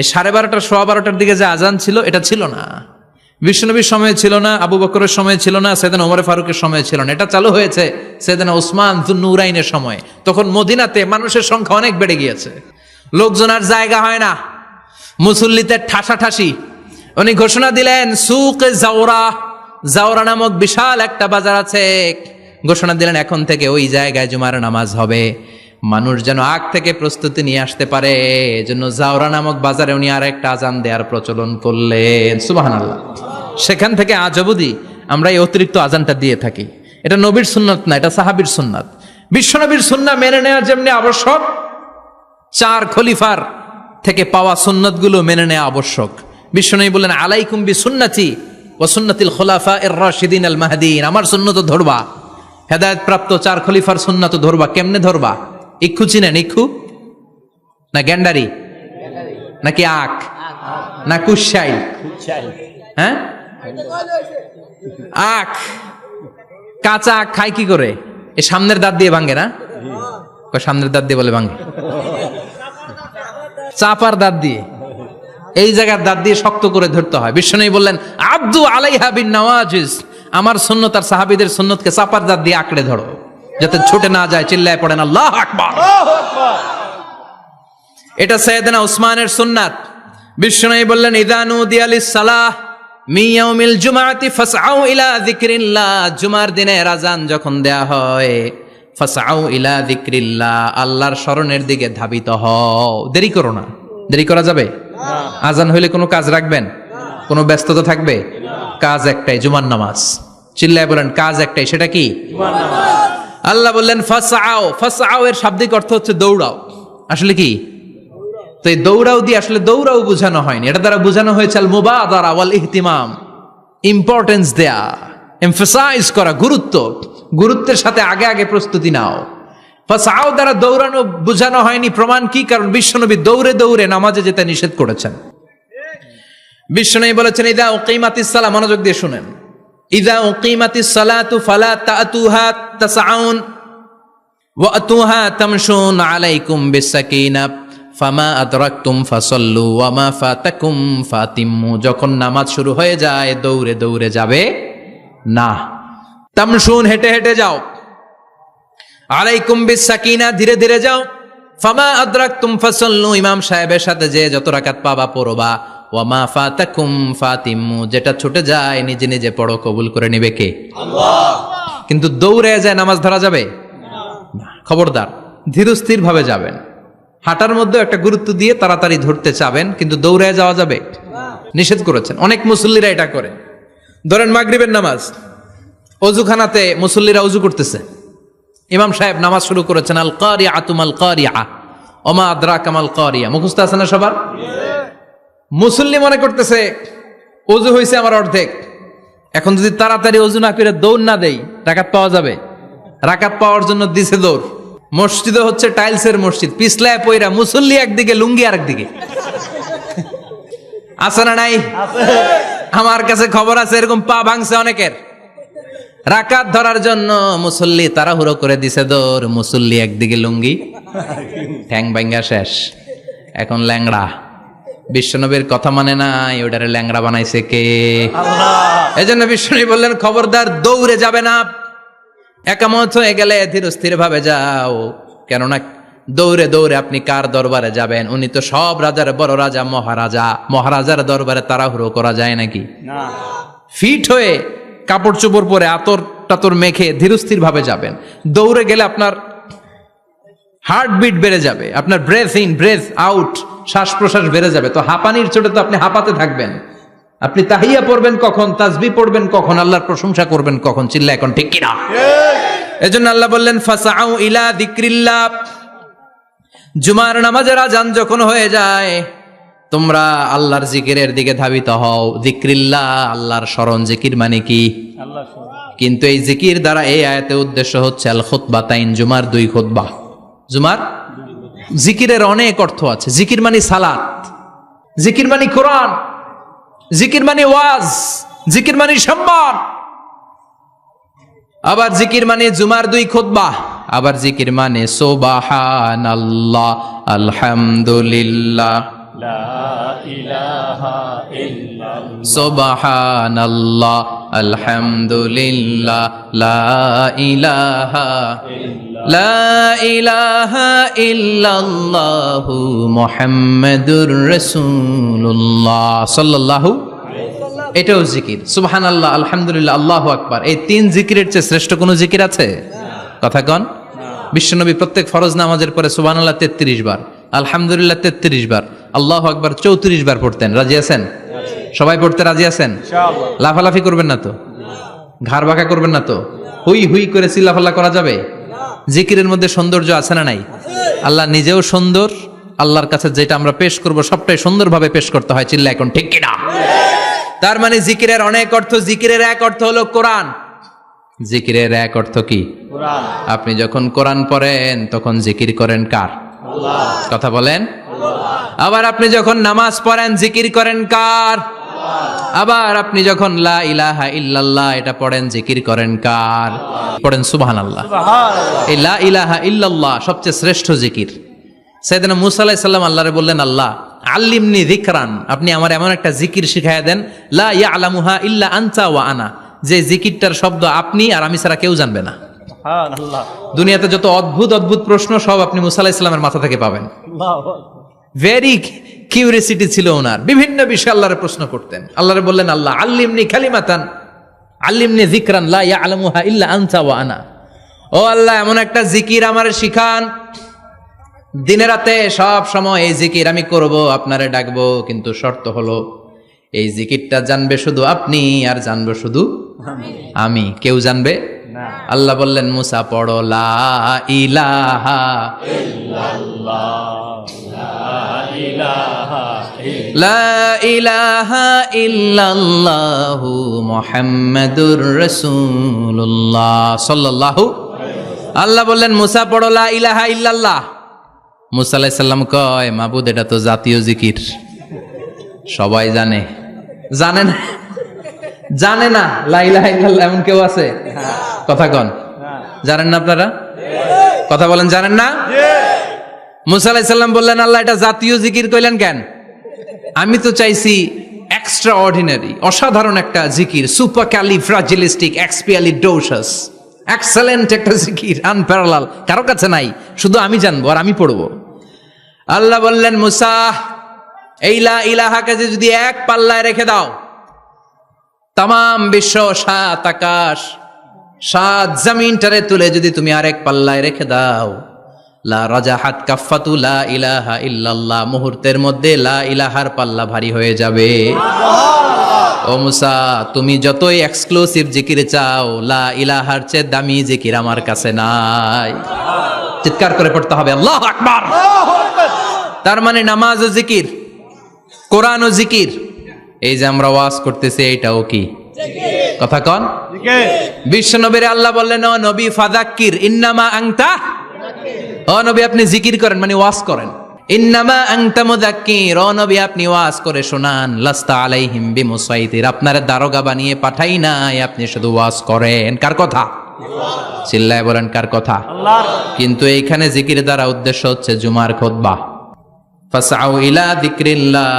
এই 12:30 12:15 দিকে যে আজান ছিল এটা ছিল না। বিশ্বনবীর সময় ছিল না, আবু বকরের সময় ছিল না, সাইয়েদনা ওমর ফারুকের সময় ছিল না। এটা চালু হয়েছে সাইয়েদনা উসমান যুন্নুরাইনের সময়। তখন মদিনাতে মানুষের সংখ্যা অনেক বেড়ে গিয়েছে, লোকজন আর জায়গা হয় না, মুসল্লিতে ঠাসাঠাসি। উনি ঘোষণা দিলেন সুক জাওরা, জাওরা নামক বিশাল একটা বাজার আছে, ঘোষণা দিলেন এখন থেকে ওই জায়গায় জুমার নামাজ হবে। মানুষ যেন আগ থেকে প্রস্তুতি নিয়ে আসতে পারে, এজন্য জাওরা নামক বাজারে উনি আর একটা আজান দেওয়ার প্রচলন করলেন। সুবহানাল্লাহ। সেখান থেকে আজ অবধি আমরা এই অতিরিক্ত আজানটা দিয়ে থাকি। এটা নবীর সুন্নাত না, এটা সাহাবীর সুন্নাত। বিশ্বনবীর সুন্নাহ মেনে নেওয়া যেমনি আবশ্যক, 4 খলিফার থেকে পাওয়া সুন্নাতগুলো মেনে নেওয়া আবশ্যক। বিশ্বনবী বললেন আলাইকুম বিসুন্নতি ওয়া সুন্নাতিল খুলাফায়ে রাশিদিন আল মাহদিয়িন, আমার সুন্নাত ধরবা, হেদায়েত প্রাপ্ত 4 খলিফার সুন্নাত ধরবা। কেমনে ধরবা? ইক্ষু চিনেন? ইক্ষু না গ্যান্ডারি নাকি আখ না কুশাই? হ্যাঁ, আখ। কাঁচা আখ খায় কি করে? এই সামনের দাঁত দিয়ে ভাঙে না? সামনের দাঁত দিয়ে বলে ভাঙে, চাপার দাঁত দিয়ে, এই জায়গার দাঁত দিয়ে শক্ত করে ধরতে হয়। বিশ্বনবী বললেন আব্দু আলাইহা বিন নওয়াজিজ, আমার সুন্নত আর সাহাবীদের সুন্নতকে চাপার দাঁত দিয়ে আঁকড়ে ধরো, যাতে ছুটে না যায়। চিল্লায় পড়েন আল্লাহু আকবার। এটা সাইয়েদনা উসমানের সুন্নাত। বিশ্বনবী বললেন ইযা নুদিয়া লিস-সালাহ মিন ইয়াউমিল জুমআতি ফাসআউ ইলা যিকরিল্লাহ, জুমার দিনের আযান যখন দেয়া হয়, ফাসআউ ইলা যিকরিল্লাহ, আল্লাহর স্মরণের দিকে ধাবিত হও। দেরি করো না। দেরি করা যাবে? আযান হইলে কোনো কাজ রাখবেন? কোনো ব্যস্ততা থাকবে? কাজ একটাই, জুমার নামাজ। চিল্লায় বলেন কাজ একটাই, সেটা কি? জুমার নামাজ। আল্লাহ বললেন ফাসআউ, ফাসআউ এর শাব্দিক অর্থ হচ্ছে দৌড়াও। আসলে কি? তো এই দৌড়াও দিয়ে আসলে দৌড়াও বোঝানো হয়নি, এটা দ্বারা বোঝানো হয়েছে আল মুবাদারা ওয়াল ইহতিমাম, ইম্পর্টেন্স দেয়া, এমফাসাইজ করা, গুরুত্ব, গুরুত্বের সাথে আগে আগে প্রস্তুতি নাও। ফাসআউ দ্বারা দৌড়ানো বোঝানো হয়নি। প্রমাণ কি? কারণ বিশ্বনবী দৌড়ে দৌড়ে নামাজে যেতে নিষেধ করেছেন। বিশ্বনবী বলেছেন ইযা উকিমাতিস সালাহ, মনোযোগ দিয়ে শুনেন, ইযা উকিমাতিস সালাতু ফালা তাতুহা তাসআউন ওয়া আতুহা তামশুন আলাইকুম বিসাকিনা ফামা আদরাকতুম ফাসাল্লু ওয়া মা ফাতাকুম ফাতিম্মু, যখন নামাজ শুরু হয়ে যায় দৌড়ে দৌড়ে যাবে না, তামশুন হেঁটে হেঁটে যাও, আলাইকুম বিসাকিনা ধীরে ধীরে যাও, ফামা আদরাকতুম ফাসাল্লু ইমাম সাহেবের সাথে যে যত রাকাত পাবা পড়বা, ওয়া মা ফাতাকুম ফাতিম্মু যেটা ছুটে যায় নিজে নিজে পড়ো, কবুল করে নেবে কে? আল্লাহ। কিন্তু দৌড়ে যায় নামাজ ধরা যাবে না। খবরদার, ধীরস্থির ভাবে যাবেন। হাঁটার মধ্যে একটা গুরুত্ব দিয়ে তাড়াতাড়ি ধরতে চাবেন, কিন্তু দৌড়ে যাওয়া যাবে নিষেধ করেছেন। অনেক মুসল্লিরা এটা করে। ধরেন মাগরিবের নামাজ, অজুখানাতে মুসল্লিরা অজু করতেছে, ইমাম সাহেব নামাজ শুরু করেছেন আল কারিআতু মাল কারিআ ওমা আদরাকা মাল কারিআ, মুখস্থ আছে না সবার? মুসল্লি মনে করতেছে অজু হয়েছে আমার অর্ধেক, এখন যদি তাড়াতাড়ি অজু না করে দৌড় না দেই রাকাত পাওয়া যাবে? রাকাত পাওয়ার জন্য দিছে দৌড়। মসজিদে হচ্ছে টাইলসের মসজিদ, পিছলায় পয়রা মুসল্লি একদিকে, লুঙ্গি আরেকদিকে। আছে না নাই? আমার কাছে খবর আছে এরকম পা ভাঙছে অনেকের। রাকাত ধরার জন্য মুসল্লি তাড়াহুড়ো করে দিছে দৌড়, মুসল্লি একদিকে লুঙ্গি, ঠ্যাং ভাঙ্গা শেষ, এখন ল্যাংড়া। বিশ্বনবীর কথা মানে নাই, ওটারে ল্যাংড়া বানাইছে কে? আল্লাহ। এজন্য বিশ্বনবী বললেন খবরদার দৌড়ে যাবে না, একামত হয়ে গেলে ধীরস্থির ভাবে যাও। কেননা দৌড়ে দৌড়ে আপনি কার দরবারে যাবেন? উনি তো সব রাজার বড় রাজা, মহারাজা। মহারাজার দরবারে তাড়াহুড়ো করা যায় নাকি? না। ফিট হয়ে কাপড় চোপড় পরে আতর টাতর মেখে ধীরস্থির ভাবে যাবেন। দৌড়ে গেলে আপনার হার্টবিট বেড়ে যাবে, আপনার ব্রেথ ইন ব্রেথ আউট, শ্বাস প্রশ্বাস বেড়ে যাবে। তো হাঁপানির চোটে তো আপনি হাঁপাতে থাকবেন। আপনি তাহিয়া পড়বেন কখন, তাসবিহ পড়বেন কখন, আল্লাহর প্রশংসা করবেন কখন? চিল্লা এখন ঠিক কিনা? এজন্য আল্লাহ বললেন ফাসআউ ইলা যিকরিল্লাহ, জুমার নামাজের আযান যখন হয়ে যায় তোমরা আল্লাহর জিকিরের দিকে ধাবিত হও। যিকরিল্লাহ, আল্লাহর স্মরণ। জিকির মানে কি? আল্লাহ সব। কিন্তু এই জিকির দ্বারা এই আয়াতে উদ্দেশ্য হচ্ছে আল খুতবাতাইন, জুমার 2 খুতবা। জুমার জিকিরের অনেক অর্থ আছে। জিকির মানে সালাত, জিকির মানে কোরআন, জিকির মানে ওয়াজ, জিকির মানে সম্মান। আবার জিকির মানে জুমার 2 খুতবা। আবার জিকির মানে সুবহানাল্লাহ, আলহামদুলিল্লাহ, লা ইলাহা ইল্লাল্লাহ। সুবহানাল্লাহ, আলহামদুলিল্লাহ, লা ইলাহা ইল্লাল্লাহু মুহাম্মাদুর রাসূলুল্লাহ সাল্লাল্লাহু। এটাও জিকির। সুবহানাল্লাহ, আলহামদুলিল্লাহ, আল্লাহু আকবার। এই 3 জিকিরের চেয়ে শ্রেষ্ঠ কোনো জিকির আছে? কথা কন। বিশ্বনবী প্রত্যেক ফরজ নামাজের পরে সুবহানাল্লাহ 33 বার, আলহামদুলিল্লাহ 33 বার, আল্লাহু আকবার 34 বার পড়তেন। রাজি আছেন? সবাই পড়তে রাজি আছেন? ইনশাআল্লাহ। লাফালাফি করবেন না তো? ঘাড় বাঁকা করবেন না তো? হুই হুই করে চিল্লাফাল্লা করা যাবে? জিকিরের মধ্যে সৌন্দর্য আছে না নাই? আল্লাহ নিজেও সুন্দর। আল্লাহর কাছে যেটা আমরা পেশ করব সবটাই সুন্দরভাবে পেশ করতে হয়। চিল্লা এখন ঠিক কিনা? তার মানে জিকিরের অনেক অর্থ। জিকিরের এক অর্থ হলো কোরআন। জিকিরের এক অর্থ কি? কোরআন। আপনি যখন কোরআন পড়েন তখন জিকির করেন কার? আল্লাহ। কথা বলেন। আবার আপনি যখন নামাজ পড়েন জিকির করেন কার? আবার আপনি যখন লা ইলাহা ইল্লাল্লাহ এটা পড়েন জিকির করেন কার? পড়েন সুবহানাল্লাহ। সুবহানাল্লাহ। এই লা ইলাহা ইল্লাল্লাহ সবচেয়ে শ্রেষ্ঠ জিকির। সাইয়েদনা মুসা আলাইহিস সালাম আল্লাহরে বললেন, আল্লাহ আল্লিমনি যিকরান, আপনি আমার এমন একটা জিকির শিখায়া দেন, লা ইয়ালামুহা ইল্লা আনতা ওয়া আনা, যে জিকিরটার শব্দ আপনি আর আমি ছাড়া কেউ জানবে না। সুবহানাল্লাহ। দুনিয়াতে যত অদ্ভুত অদ্ভুত প্রশ্ন সব আপনি মুসা আলাইহিস সালামের মাথা থেকে পাবেন। আল্লাহু আকবার। ভেরি কিউরিয়াসিটি ছিল ওনার। বিভিন্ন বিষয়ে আল্লাহরে প্রশ্ন করতেন। আল্লাহরে বললেন, আল্লাহ আল্লিমনি কালিমাতান, আল্লিমনি যিকরান লা ইয়ালামুহা ইল্লা আনতা ওয়া আনা। ও আল্লাহ এমন একটা জিকির আমারে শিখান, দিনে রাতে সব সময় এই জিকির আমি করব, আপনারে ডাকবো, কিন্তু শর্ত হলো এই জিকিরটা জানবে শুধু আপনি আর জানবো শুধু আমি, কেউ জানবে না। আল্লাহ বললেন, মুসা পড়ো লা ইলাহা লা ইলাহা ইল্লাল্লাহু মুহাম্মাদুর রাসূলুল্লাহ সাল্লাল্লাহু। আল্লাহ বললেন, মুসা পড়ো লা ইলাহা ইল্লাল্লাহ। মুসা আলাইহিস সালাম কয়, মাবুদ এটা তো জাতীয় জিকির, সবাই জানে। জানে না? জানে না লা ইলাহা ইল্লাল্লাহ এমন কেউ আছে? কথা কন। জানেন না আপনারা? কথা বলেন, জানেন না? মুসা আলাইহিস সালাম বললেন, আল্লাহ এটা জাতীয় জিকির কইলেন কেন? আমি তো চাইছি এক্সট্রা অর্ডিনারি, অসাধারণ একটা জিকির, সুপার ক্যালিফ্রাজিলিস্টিক এক্সপিয়ালিডোসাস, এক্সেলেন্ট একটা জিকির, আনপ্যারালাল, কারো কাছে নাই, শুধু আমি জানবো আর আমি পড়বো। আল্লাহ বললেন, মুসা এই লা ইলাহাকে যদি এক পাল্লায় রেখে দাও, তামাম বিশ্ব, 7 আকাশ, 7 জমিনটারে তুলে যদি তুমি আরেক পাল্লায় রেখে দাও, লা রাজাহাত কাফাতু লা ইলাহা ইল্লাল্লাহ, মুহূর্তের মধ্যে লা ইলাহার পাল্লা ভারী হয়ে যাবে। ও মুসা, তুমি যতই এক্সক্লুসিভ জিকির চাও, লা ইলাহার চেয়ে দামি জিকির আমার কাছে নাই। চিৎকার করে পড়তে হবে আল্লাহু আকবার। তার মানে নামাজ ও জিকির, কোরআন ও জিকির, এই যে আমরা ওয়াজ করতেছি এইটাও কি? কথা কন। বিশ্ব নবীর আল্লাহ বললেন, ও নবী ফাযাক্কির ইন্নামা আনতা, ও নবী আপনি জিকির করেন মানে ওয়াজ করেন। ইন্নামা আনতা মুযাক্কির, ও নবী আপনি ওয়াজ করে শোনান। লাস্তা আলাইহিম বিমুসাইতির, আপনারে দারোগা বানিয়ে পাঠাই নাই, আপনি শুধু ওয়াজ করেন। কার কথা? চিল্লায় বলেন কার কথা? আল্লাহর। কিন্তু এইখানে জিকির দ্বারা উদ্দেশ্য হচ্ছে জুমার খুতবা। ফাসআউ ইলা যিকরিল্লাহ,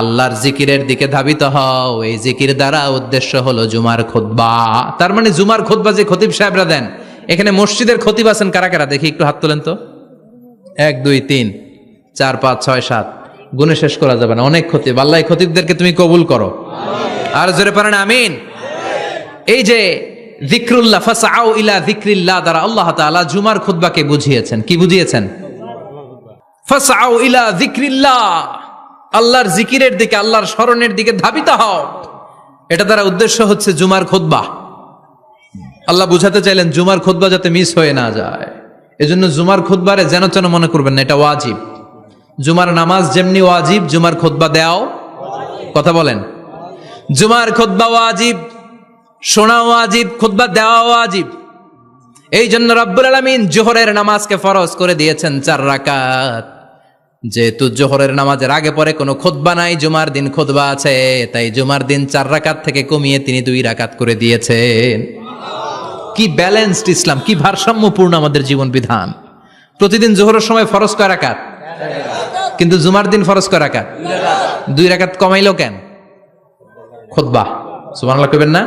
আল্লাহর জিকিরের দিকে ধাবিত হও। এই জিকির দ্বারা উদ্দেশ্য হলো জুমার খুতবা। তার মানে জুমার খুতবা যে খতিব সাহেবরা দেন, এখানে মসজিদের খতিব আছেন কারা কারা? দেখি একটু হাত তোলেন তো। 1 2 3 4 5 6 7, গুণে শেষ করা যাবে না, অনেক খতিব। আল্লাহ এই খতিবদেরকে তুমি কবুল করো। আর জোরে পড়েন আমিন। এই যে যিকরুল্লাহ, ফাসআউ ইলা যিকরিল্লাহ দ্বারা আল্লাহ তাআলা জুমার খুতবাকে বুঝিয়েছেন। কি বুঝিয়েছেন? ফাসআউ ইলা যিকরিল্লাহ, আল্লাহর জিকিরের দিকে, আল্লাহর স্মরণের দিকে ধাবিত হও। এটা দ্বারা উদ্দেশ্য হচ্ছে জুমার খুতবা। আল্লাহ বুঝাতে চাইলেন জুমার খুতবা যাতে মিস হয়ে না যায়, এজন্য জুমার খুতবারে যেন তেন মনে করবেন না, এটা ওয়াজিব। জুমার নামাজ যেমনি ওয়াজিব, জুমার খুতবা দেওয়াও, কথা বলেন, জুমার খুতবা ওয়াজিব, শোনা ওয়াজিব, খুতবা দেওয়া ওয়াজিব। এই জন্য রব্বুল আলামিন জোহরের নামাজকে ফরজ করে দিয়েছেন 4 রাকাত। যেহেতু জোহরের নামাজের আগে পরে কোনো খুতবা নাই, জুমার দিন খুতবা আছে, তাই জুমার দিন 4 রাকাত থেকে কমিয়ে তিনি 2 রাকাত করে দিয়েছেন। কি ব্যালেন্সড ইসলাম, কি ভারসাম্যপূর্ণ আমাদের জীবন বিধান। প্রতিদিন জোহরের সময় ফরজ কয় রাকাত, কিন্তু জুমার দিন ফরজ কয় রাকাত, 2 রাকাত কমাইলো কেন? খুতবা, সুবহানাল্লাহ কইবেন না?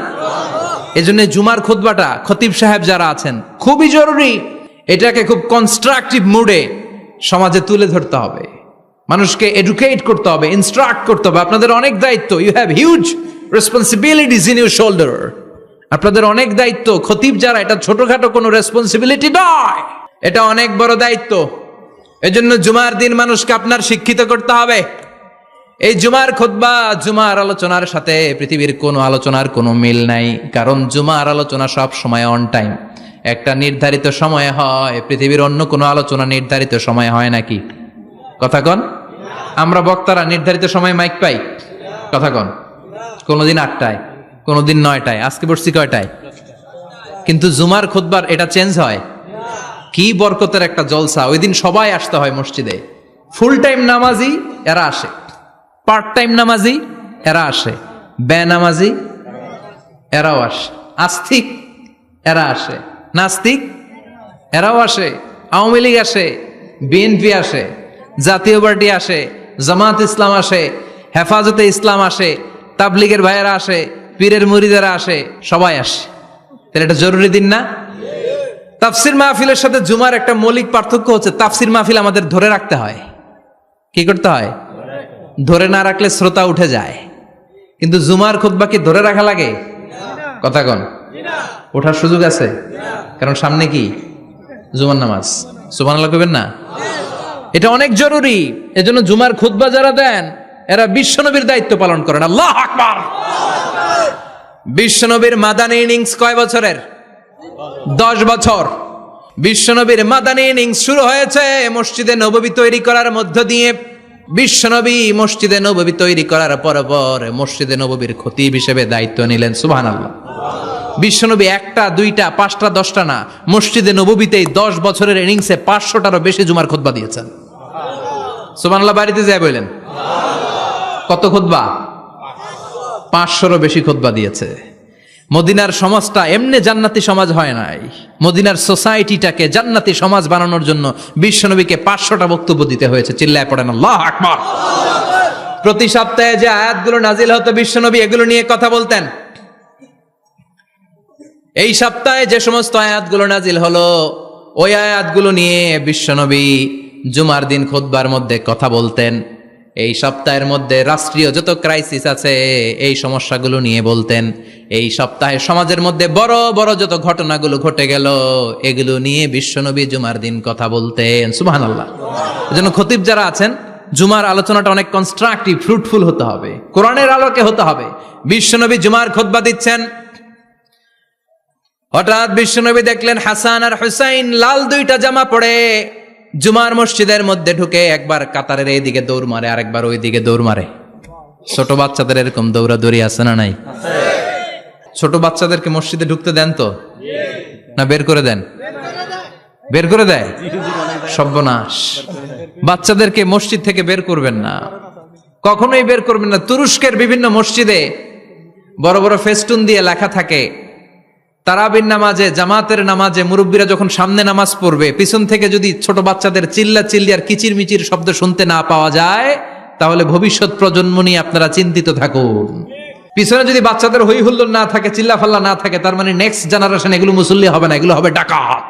এজন্য জুমার খুতবাটা খতিব সাহেব যারা আছেন খুবই জরুরি। এটাকে খুব কনস্ট্রাকটিভ মুডে সমাজে তুলে ধরতে হবে, মানুষকে এডুকেট করতে হবে, ইনস্ট্রাক্ট করতে হবে। আপনাদের অনেক দায়িত্ব, you have huge responsibilities in your shoulder. আপনাদের অনেক দায়িত্ব। খতিব যারা, এটা ছোটখাটো কোনো রেসপন্সিবিলিটি নয়, এটা অনেক বড় দায়িত্ব। এজন্য জুমার দিন মানুষকে আপনার শিক্ষিত করতে হবে। এই জুমার খুতবা, জুমার আলোচনার সাথে পৃথিবীর কোনো আলোচনার কোনো মিল নাই, কারণ জুমার আলোচনা সব সময় অন টাইম, একটা নির্ধারিত সময় হয়। পৃথিবীর অন্য কোনো আলোচনা নির্ধারিত সময় হয় নাকি? কথা কন। আমরা বক্তারা নির্ধারিত সময় মাইক পাই, কথা কন। কোনোদিন 8টায়, কোনোদিন 9টায়, আজকে বসছি কয়টায়? কিন্তু জুমার খুতবার এটা চেঞ্জ হয়। কি বরকতের একটা জলসা! ওই দিন সবাই আসতে হয় মসজিদে। ফুল টাইম নামাজি এরা আসে, পার্ট টাইম নামাজি এরা আসে, বেনামাজি এরাও আসে, আস্তিক এরা আসে, নাস্তিক এরাও আসে, আওয়ামী লীগ আসে, বিএনপি আসে, জাতীয় পার্টি আসে, জামাত ইসলাম আসে, হেফাজতে ইসলাম আসে, তাবলিগের ভাইয়েরা আসে, পীরের মুরিদেরা আসে, সবাই আসে। তাহলে এটা জরুরি দিন না? তাফসির মাহফিলের সাথে জুমার একটা মৌলিক পার্থক্য হচ্ছে, তাফসির মাহফিল আমাদের ধরে রাখতে হয়। কি করতে হয়? ধরে না রাখলে শ্রোতা উঠে যায়। কিন্তু জুমার খুতবা কি ধরে রাখা লাগে? কথা কন। ওঠার সুযোগ আছে, কারণ সামনে কি? জুমার নামাজ। সুবহানাল্লাহ কইবেন না? এটা অনেক জরুরি। এজন্য জুমার খুতবা যারা দেন এরা বিশ্বনবীর দায়িত্ব পালন করেন। আল্লাহু আকবার। বিশ্বনবীর মাদানী ইনিংস কয় বছরের? 10 বছর। বিশ্বনবীর মাদানী ইনিংস শুরু হয়েছে মসজিদে নববী তৈরি করার মধ্য দিয়ে। বিশ্বনবী মসজিদে নববী তৈরি করার পর মসজিদে নববীর খতিব হিসেবে দায়িত্ব নিলেন। সুবহানাল্লাহ। বিশ্বনবী 1টা 2টা 5টা 10টা না, মসজিদে নববীতেই 10 বছরের ইনিংসে 500টারও বেশি জুমার খুতবা দিয়েছেন। সুবহানাল্লাহ। বাড়িতে যায় বললেন কত খুতবা? 500রও বেশি খুতবা দিয়েছে। মদিনার সমাজটা এমনি জান্নাতি সমাজ হয় নাই। মদিনার সোসাইটিটাকে জান্নাতি সমাজ বানানোর জন্য বিশ্বনবীকে 500টা বক্তব্য দিতে হয়েছে। চিল্লায় পড়েন আল্লাহু আকবার। প্রতি সপ্তাহে যে আয়াতগুলো নাজিল হতো বিশ্বনবী এগুলো নিয়ে কথা বলতেন। এই সপ্তাহে যে সমস্ত আয়াতগুলো নাজিল হলো ওই আয়াতগুলো নিয়ে বিশ্বনবী জুমার দিন খুতবার মধ্যে কথা বলতেন। এই সপ্তাহের মধ্যে রাষ্ট্রীয় যত ক্রাইসিস আছে এই সমস্যাগুলো নিয়ে বলতেন। এই সপ্তাহে সমাজের মধ্যে বড় বড় যত ঘটনাগুলো ঘটে গেল এগুলো নিয়ে বিশ্বনবী জুমার দিন কথা বলতেন। সুবহানাল্লাহ। এজন্য খতিব যারা আছেন জুমার আলোচনাটা অনেক কনস্ট্রাকটিভ, ফ্রুটফুল হতে হবে, কোরআনের আলোকে হতে হবে। বিশ্বনবী জুমার খুতবা দিচ্ছেন, হঠাৎ বিশ্বনবী দেখলেন হাসান আর হুসাইন লাল 2টা জামা পরে জুমার মসজিদের মধ্যে ঢুকে একবার কাতারের এইদিকে দৌড় মারে, আরেকবার ওই দিকে দৌড় মারে। ছোট বাচ্চাদের এরকম দৌড়াদৌড়ি আছে না নাই? ছোট বাচ্চাদেরকে মসজিদে ঢুকতে দেন তো না বের করে দেন? বের করে দেয়। সর্বনাশ। বাচ্চাদেরকে মসজিদ থেকে বের করবেন না, কখনোই বের করবেন না। তুরস্কের বিভিন্ন মসজিদে বড় বড় ফেস্টুন দিয়ে লেখা থাকে তারাবির নামাজে, জামাতের নামাজে মুরব্বীরা যখন সামনে নামাজ পড়বে পিছন থেকে যদি ছোট বাচ্চাদের চিল্লা চিল্লি আর কিচির মিচির শব্দ শুনতে না পাওয়া যায় তাহলে ভবিষ্যৎ প্রজন্ম নিয়ে আপনারা চিন্তিত থাকুন। পিছনে যদি বাচ্চাদের হই হুল্লোড় না থাকে, চিল্লা ফাল্লা না থাকে, তার মানে নেক্সট জেনারেশন এগুলো মুসল্লি হবে না, এগুলো হবে ডাকাত।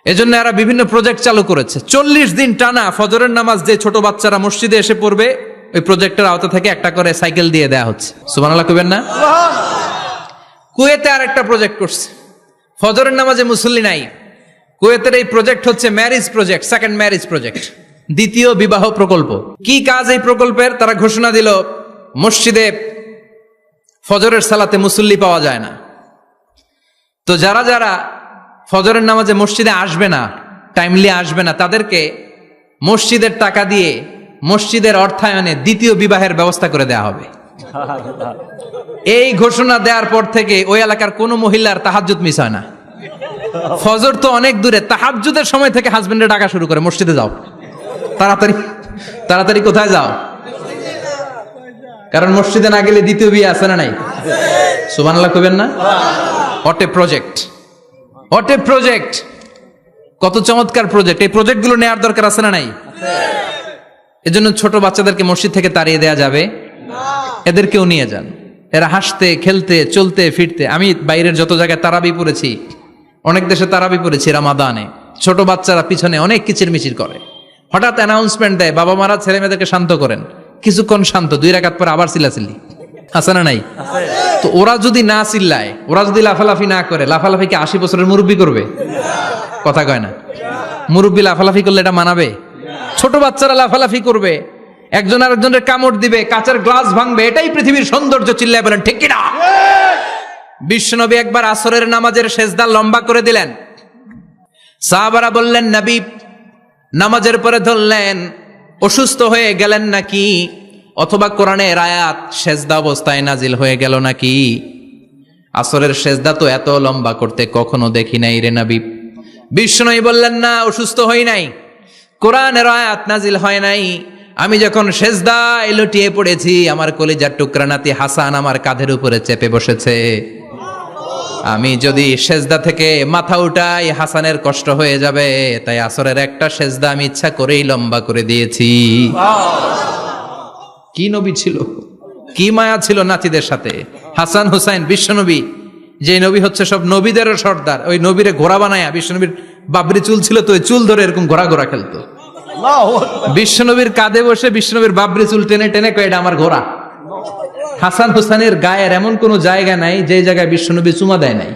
এজন্য এরা বিভিন্ন প্রজেক্ট চালু করেছে। 40 দিন টানা ফজরের নামাজ যে ছোট বাচ্চারা মসজিদে এসে পড়বে ওই প্রজেক্টের আওতা থেকে একটা করে সাইকেল দিয়ে দেয়া হচ্ছে। সুবহানাল্লাহ কইবেন না? কুয়েতে আর একটা প্রজেক্ট করছে, ফজরের নামাজে মুসল্লি নাই। কুয়েতের এই প্রজেক্ট হচ্ছে marriage project, second marriage project, দ্বিতীয় বিবাহ প্রকল্প। কি কাজ এই প্রকল্পের? তারা ঘোষণা দিল মসজিদে ফজরের সালাতে মুসল্লি পাওয়া যায় না, তো যারা যারা ফজরের নামাজে মসজিদে আসবে না টাইমলি আসবে না, তাদেরকে মসজিদের টাকা দিয়ে মসজিদের অর্থায়নে দ্বিতীয় বিবাহের ব্যবস্থা করে দেয়া হবে। এই ঘোষণা দেওয়ার পর থেকে ওই এলাকার কোনো মহিলার তাহাজ্জুদ মিস হয় না। ফজর তো অনেক দূরে, তাহাজ্জুদের সময় থেকে হাজবেন্ডের ডাকা শুরু করে, মসজিদে যাও, তাড়াতাড়ি তাড়াতাড়ি কোথায় যাও, কারণ মসজিদে না গেলে দ্বিতীয় বিয়ে আছে না নাই? সুবহানাল্লাহ কইবেন না? What a project, what a project, কত চমৎকার প্রজেক্ট। এই প্রজেক্টগুলো নেওয়ার দরকার আছে না নাই? এজন্য ছোট বাচ্চাদেরকে মসজিদ থেকে তাড়িয়ে দেয়া যাবে না, এদেরকেও নিয়ে যান। এরা হাসতে খেলতে চলতে ফিরতে, আমি বাইরের যত জায়গায় তারাবি পড়েছি, অনেক দেশে তারাবি পড়েছি রামাদানে, ছোট বাচ্চারা পিছনে অনেক কিচিরমিচির করে, হঠাৎ অ্যানাউন্সমেন্ট দেয় বাবা মারা ছেলে মেয়েদেরকে শান্ত করেন, কিছুক্ষণ শান্ত, 2 রাকাত পরে আবার চিল্লাচিল্লি, আছে না নাই? তো ওরা যদি না চিল্লায়, ওরা যদি লাফালাফি না করে, লাফালাফি কি 80 বছরের মুরব্বি করবে? কথা কয় না। মুরব্বি লাফালাফি করলে এটা মানাবে? ছোট বাচ্চারা লাফালাফি করবে, একজন আরেকজনের কামড় দিবে, কাঁচের গ্লাস ভাঙবে, এটাই পৃথিবীর সৌন্দর্য। চিল্লায় বলেন ঠিক কিনা? বিশ্বনবী একবার আসরের নামাজের সেজদা লম্বা করে দিলেন, সাহাবারা বললেন নবী নামাজের পরে ধরলেন, অসুস্থ হয়ে গেলেন নাকি, অথবা কোরআনের আয়াত সেজদা অবস্থায় নাজিল হয়ে গেল নাকি? আসরের সেজদা তো এত লম্বা করতে কখনো দেখি নাই রে নবী। বিশ্বনবী বললেন না, অসুস্থ হই নাই, কোরআনের আয়াত নাজিল হয় নাই, আমি যখন সেজদায় লুটিয়ে পড়েছি, আমার কলিজার টুকরা নাতি হাসান আমার কাঁধের উপরে চেপে বসেছে, আমি যদি সেজদা থেকে মাথা উঠাই হাসানের কষ্ট হয়ে যাবে, তাই আসরের একটা সেজদা আমি ইচ্ছা করেই লম্বা করে দিয়েছি। কি নবী ছিল, কি মায়া ছিল নাতিদের সাথে। হাসান হুসাইন বিশ্বনবী, যে নবী হচ্ছে সব নবীদেরও সর্দার, ওই নবীরে ঘোড়া বানায়া, বিশ্বনবীর বাবরি চুল ছিল তো, ওই চুল ধরে এরকম ঘোড়া ঘোড়া খেলতো। বিশ্বনবীর কাঁধে বসে বিশ্বনবীর বাবরি চুল টেনে টেনে কয় এটা আমার ঘোড়া। হাসান হুসাইনের গায়ের এমন কোন জায়গা নাই যে জায়গায় বিশ্বনবী চুমা দেয় নাই।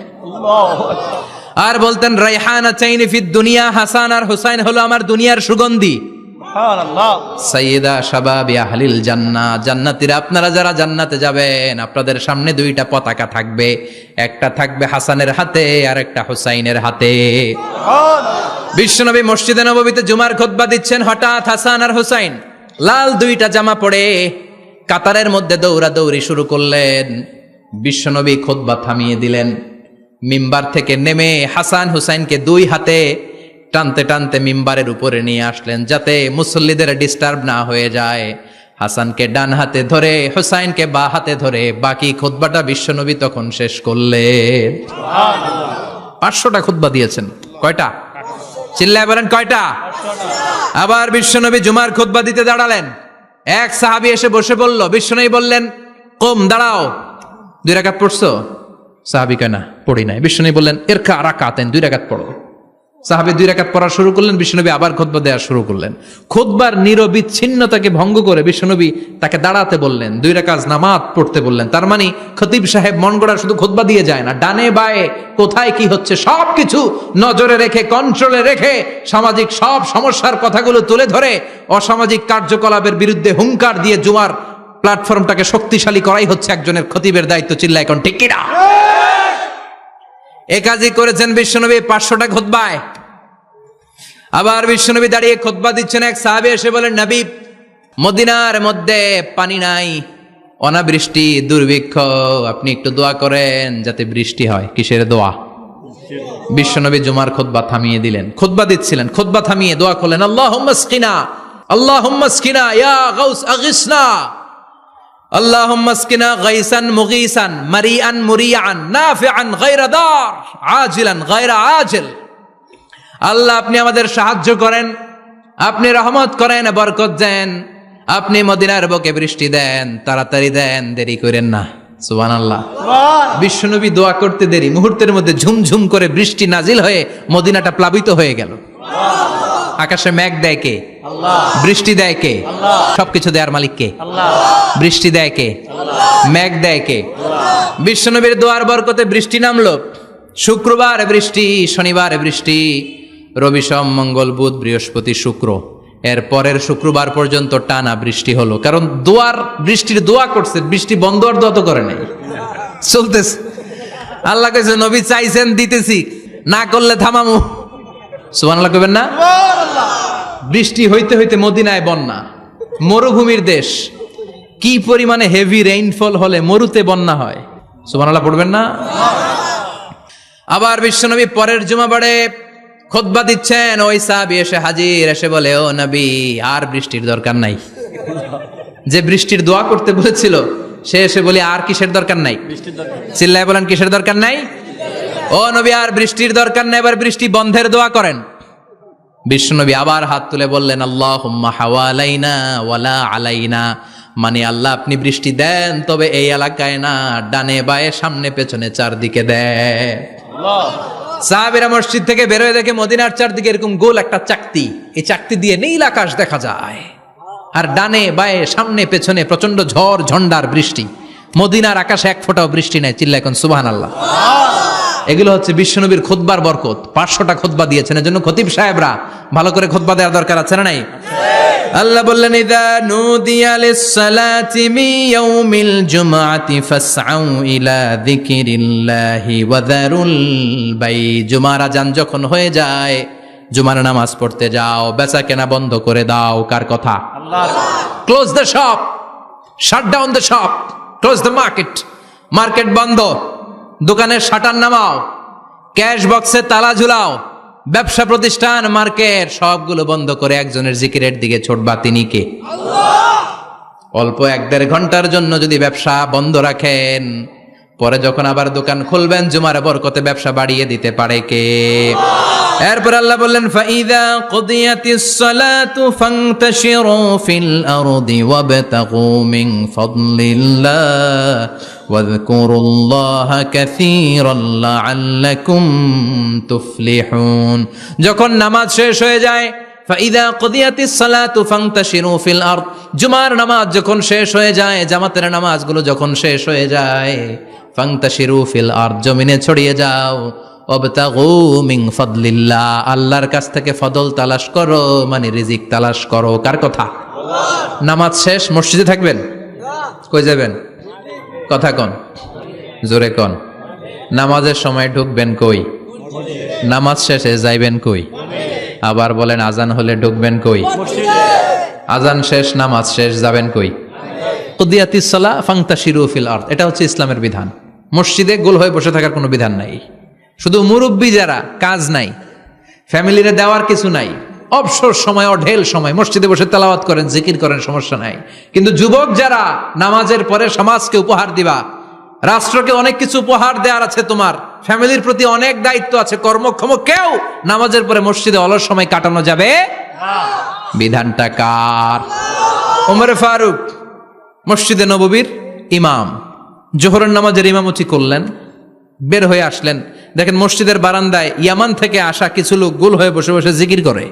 আর বলতেন রাইহানা চাইনি ফিদ দুনিয়া, হাসান আর হুসাইন হলো আমার দুনিয়ার সুগন্ধি। সাইয়্যিদা শাবাবি আহলিল জান্নাহ, জান্নাতীরা আপনারা যারা জান্নাতে যাবেন, আপনাদের সামনে 2টা পতাকা থাকবে, একটা থাকবে হাসানের হাতে আর একটা হুসাইনের হাতে। বিশ্বনবী মসজিদে নববীতে জুমার খুতবা দিচ্ছেন, হঠাৎ হাসান আর হুসাইন লাল 2টা জামা পরে কাতারের মধ্যে দৌড়াদৌড়ি শুরু করলেন। বিশ্বনবী খুতবা থামিয়ে দিলেন, মিম্বার থেকে নেমে হাসান হুসাইনকে 2 হাতে টানতে টানতে মিম্বারের উপরে নিয়ে আসলেন, যাতে মুসল্লিদের ডিস্টার্ব না হয়ে যায়। হাসানকে ডান হাতে ধরে, হুসাইনকে বা হাতে ধরে বাকি খুতবাটা বিশ্বনবী তখন শেষ করলেন। 500টা খুতবা দিয়েছেন। কয়টা? চিল্লায় বলেন কয়টা? আবার বিশ্বনবী জুমার খুতবা দিতে দাঁড়ালেন, এক সাহাবী এসে বসে বলল, বিশ্বনবী বললেন কম, দাঁড়াও, 2 রাকাত পড়ছো? সাহাবী কয় না, পড়ি নাই। বিশ্বনবী বললেন ইরকা রাকাতেন, 2 রাকাত পড়ো। সাহাবী 2 রাকাত পড়া শুরু করলেন, বিশ্বনবী আবার খুতবা দেওয়া শুরু করলেন। খুতবার নিরবিচ্ছিন্নতাকে ভঙ্গ করে বিশ্বনবী তাকে দাঁড়াতে বললেন, 2 রাকাত নামাজ পড়তে বললেন। তার মানে খতিব সাহেব মন গড়া শুধু খুতবা দিয়ে যায় না, ডানে বায়ে কোথায় কি হচ্ছে সবকিছু নজরে রেখে, কন্ট্রোলে রেখে, সামাজিক সব সমস্যার কথাগুলো তুলে ধরে অসামাজিক কার্যকলাপের বিরুদ্ধে হুঙ্কার দিয়ে জুমার প্ল্যাটফর্মটাকে শক্তিশালী করাই হচ্ছে একজনের খতিবের দায়িত্ব। চিল্লায় এখন ঠিক কিনা? এ কাজই করেছেন বিশ্বনবী 500টা খুতবায়। আবার বিশ্বনবী দাঁড়িয়ে খুতবা দিচ্ছেন, এক সাহাবী এসে বলেন, নবী মদিনার মধ্যে পানি নাই, অনাবৃষ্টি, দুর্ভিক্ষ, আপনি একটু দোয়া করেন যাতে বৃষ্টি হয়। কিসের দোয়া? বিশ্বনবী জুমার খুতবা থামিয়ে দিলেন, খুতবা দিচ্ছিলেন, খুতবা থামিয়ে দোয়া করলেন, আল্লাহুম্মা স্কিনা, আল্লাহুম্মা স্কিনা ইয়া গাউস আগিসনা, আল্লাহুম্মা স্কিনা গাইসান মুগীসান মারিআন মুরিআন নাফিআন গায়রা দার আজিলান গায়রা আজিল। আল্লাহ আপনি আমাদের সাহায্য করেন, আপনি রহমত করেন, বরকত দেন, আপনি মদিনার বুকে বৃষ্টি দেন, তাড়াতাড়ি দেন, দেরি করেন না। সুবহানাল্লাহ। বিশ্বনবী দোয়া করতে দেরি, মুহূর্তের মধ্যে ঝুমঝুম করে বৃষ্টি নাজিল হয়ে মদিনাটা প্লাবিত হয়ে গেল। আকাশে মেঘ দেয় কে? আল্লাহ। বৃষ্টি দেয় কে? আল্লাহ। সবকিছু দেয়ার মালিক কে? আল্লাহ। বৃষ্টি দেয় কে? আল্লাহ। মেঘ দেয় কে? আল্লাহ। বিশ্বনবীর দোয়ার বরকতে বৃষ্টি নামলো। শুক্রবার বৃষ্টি, শনিবার বৃষ্টি, রবি সোম মঙ্গল বুধ বৃহস্পতি শুক্র, এর পরের শুক্রবার পর্যন্ত টানা বৃষ্টি হলো। কারণ দোয়ার, বৃষ্টির দোয়া করছে, বৃষ্টি বন্ধ আর দোয়া তো করে নাই, চলতেছে। আল্লাহ কইছে নবী চাইছেন দিতেছি, না করলে থামামু। সুবহানাল্লাহ কইবেন না? বৃষ্টি হইতে হইতে মদিনায় বন্যা, মরুভূমির দেশ, কি পরিমাণে হেভি রেইনফল হলে মরুতে বন্যা হয়। সুবহানাল্লাহ পড়বেন না? আবার বিশ্বনবী পরের জুমাবারে খুতবা দিচ্ছেন, ওই সাহাবী এসে হাজির, এসে বলে, ও নবী, আর বৃষ্টির দরকার নাই। যে বৃষ্টির দোয়া করতে বলেছিল সে এসে বলি, আর কিসের দরকার নাই? চিল্লায় বলেন, কিসের দরকার নাই? ও নবী, আর বৃষ্টির দরকার নাই, এবার বৃষ্টি বন্ধের দোয়া করেন। বিশ্বনবী আবার হাত তুলে বললেন, আল্লাহুম্মা হাওয়ালাইনা ওয়ালা আলাইনা, মানে আল্লাহ আপনি বৃষ্টি দেন, তবে এই এলাকায় না, ডানে বায়ে সামনে পেছনে চারদিকে দেন। সাহাবীরা মসজিদ থেকে বের হয়ে দেখে মদিনার চারদিকে এরকম গোল একটা চাকতি, এই চাকতি দিয়ে নীল আকাশ দেখা যায়, আর ডানে বায়ে সামনে পেছনে প্রচন্ড ঝড় ঝন্ডার বৃষ্টি। মদিনার আকাশে এক ফোঁটাও বৃষ্টি নাই। চিল্লা এখন সুবহানাল্লাহ। এগুলো হচ্ছে বিশ্বনবীর খুতবার বরকত। 500টা খুতবা দিয়েছেন, এজন্য খতিব সাহেবরা ভালো করে খুতবা দেওয়ার দরকার আছে না নাই? আল্লাহ বললেন, ইযা নুদিয়া লিস-সালাতি মিন ইয়াউমিল জুমআতি ফাসআউ ইলা যিকিরিল্লাহি ওয়া যারুল বাই। জুমার আযান যখন হয়ে যায়, জুমার নামাজ পড়তে যাও, বেচা কেনা বন্ধ করে দাও। কার কথা? আল্লাহর। Close the shop, shut down the shop, close the market. Market বন্ধ, দোকানের শাটার নামাও, ক্যাশ বক্সে তালা ঝুলাও, ব্যবসা প্রতিষ্ঠান, মার্কেট সবগুলো বন্ধ করে একজনের জিকিরের দিকে ছোটবা। তিনি কে? অল্প 1-1.5 ঘন্টার জন্য যদি ব্যবসা বন্ধ রাখেন, পরে যখন আবার দোকান খুলবেন, জুমার বরকতে ব্যবসা বাড়িয়ে দিতে পারে কে? এরপর আল্লাহ বললেন, ফাইদা কুদিয়াতিস সালাতু ফান্তাশিরু ফিল আরদি ওয়াবতাগু মিন ফাদলিল্লাহ ওয়াযকুরুল্লাহা কাসীরান লাআল্লাকুম তুফলিহুন। যখন নামাজ শেষ হয়ে যায়, ফাইদা কুদিয়াতিস সালাতু ফান্তাশিরু ফিল আরদ, জুমার নামাজ যখন শেষ হয়ে যায়, জামাতের নামাজগুলো যখন শেষ হয়ে যায়, ফান্তাশিরু ফিল আরদ, জমিনে ছড়িয়ে যাও, ওয়াবতাগু মিন ফাদলিল্লাহ, আল্লাহর কাছ থেকে ফদল তালাশ করো, মানে রিজিক তালাশ করো। কার কথা? আল্লাহ। নামাজ শেষ মসজিদে থাকবেন? কই যাবেন? কথা কন, জোরে কন। নামাজের সময় ঢুকবেন কই? নামাজ শেষে যাইবেন কই? আবার বলেন, আজান হলে ঢুকবেন কই? আজান শেষ, নামাজ শেষ, যাবেন কই? কুদিয়াতিস সালাহ ফান্তাশিরু ফিল আরদ, এটা হচ্ছে ইসলামের বিধান। মসজিদে গোল হয়ে বসে থাকার কোনো বিধান নাই। শুধু মুরব্বী যারা, কাজ নাই, ফ্যামিলিরে দেওয়ার কিছু নাই, অবসর সময়, অঢেল সময় মসজিদে বসে তেলাওয়াত করেন, জিকির করেন, সমস্যা নাই। কিন্তু যুবক যারা, নামাজের পরে সমাজকে উপহার দিবা, রাষ্ট্রকে অনেক কিছু উপহার দেওয়ার আছে, তোমার ফ্যামিলির প্রতি অনেক দায়িত্ব আছে, কর্মক্ষম কেউ নামাজের পরে মসজিদে অলস সময় কাটানো যাবে না। বিধানটা কার? ওমর ফারুক মসজিদে নববীর ইমাম, জোহরের নামাজের ইমামতি করলেন, বের হয়ে আসলেন, দেখেন মসজিদের বারান্দায় ইয়ামান থেকে আসা কিছু লোক গোল হয়ে বসে বসে জিকির করে।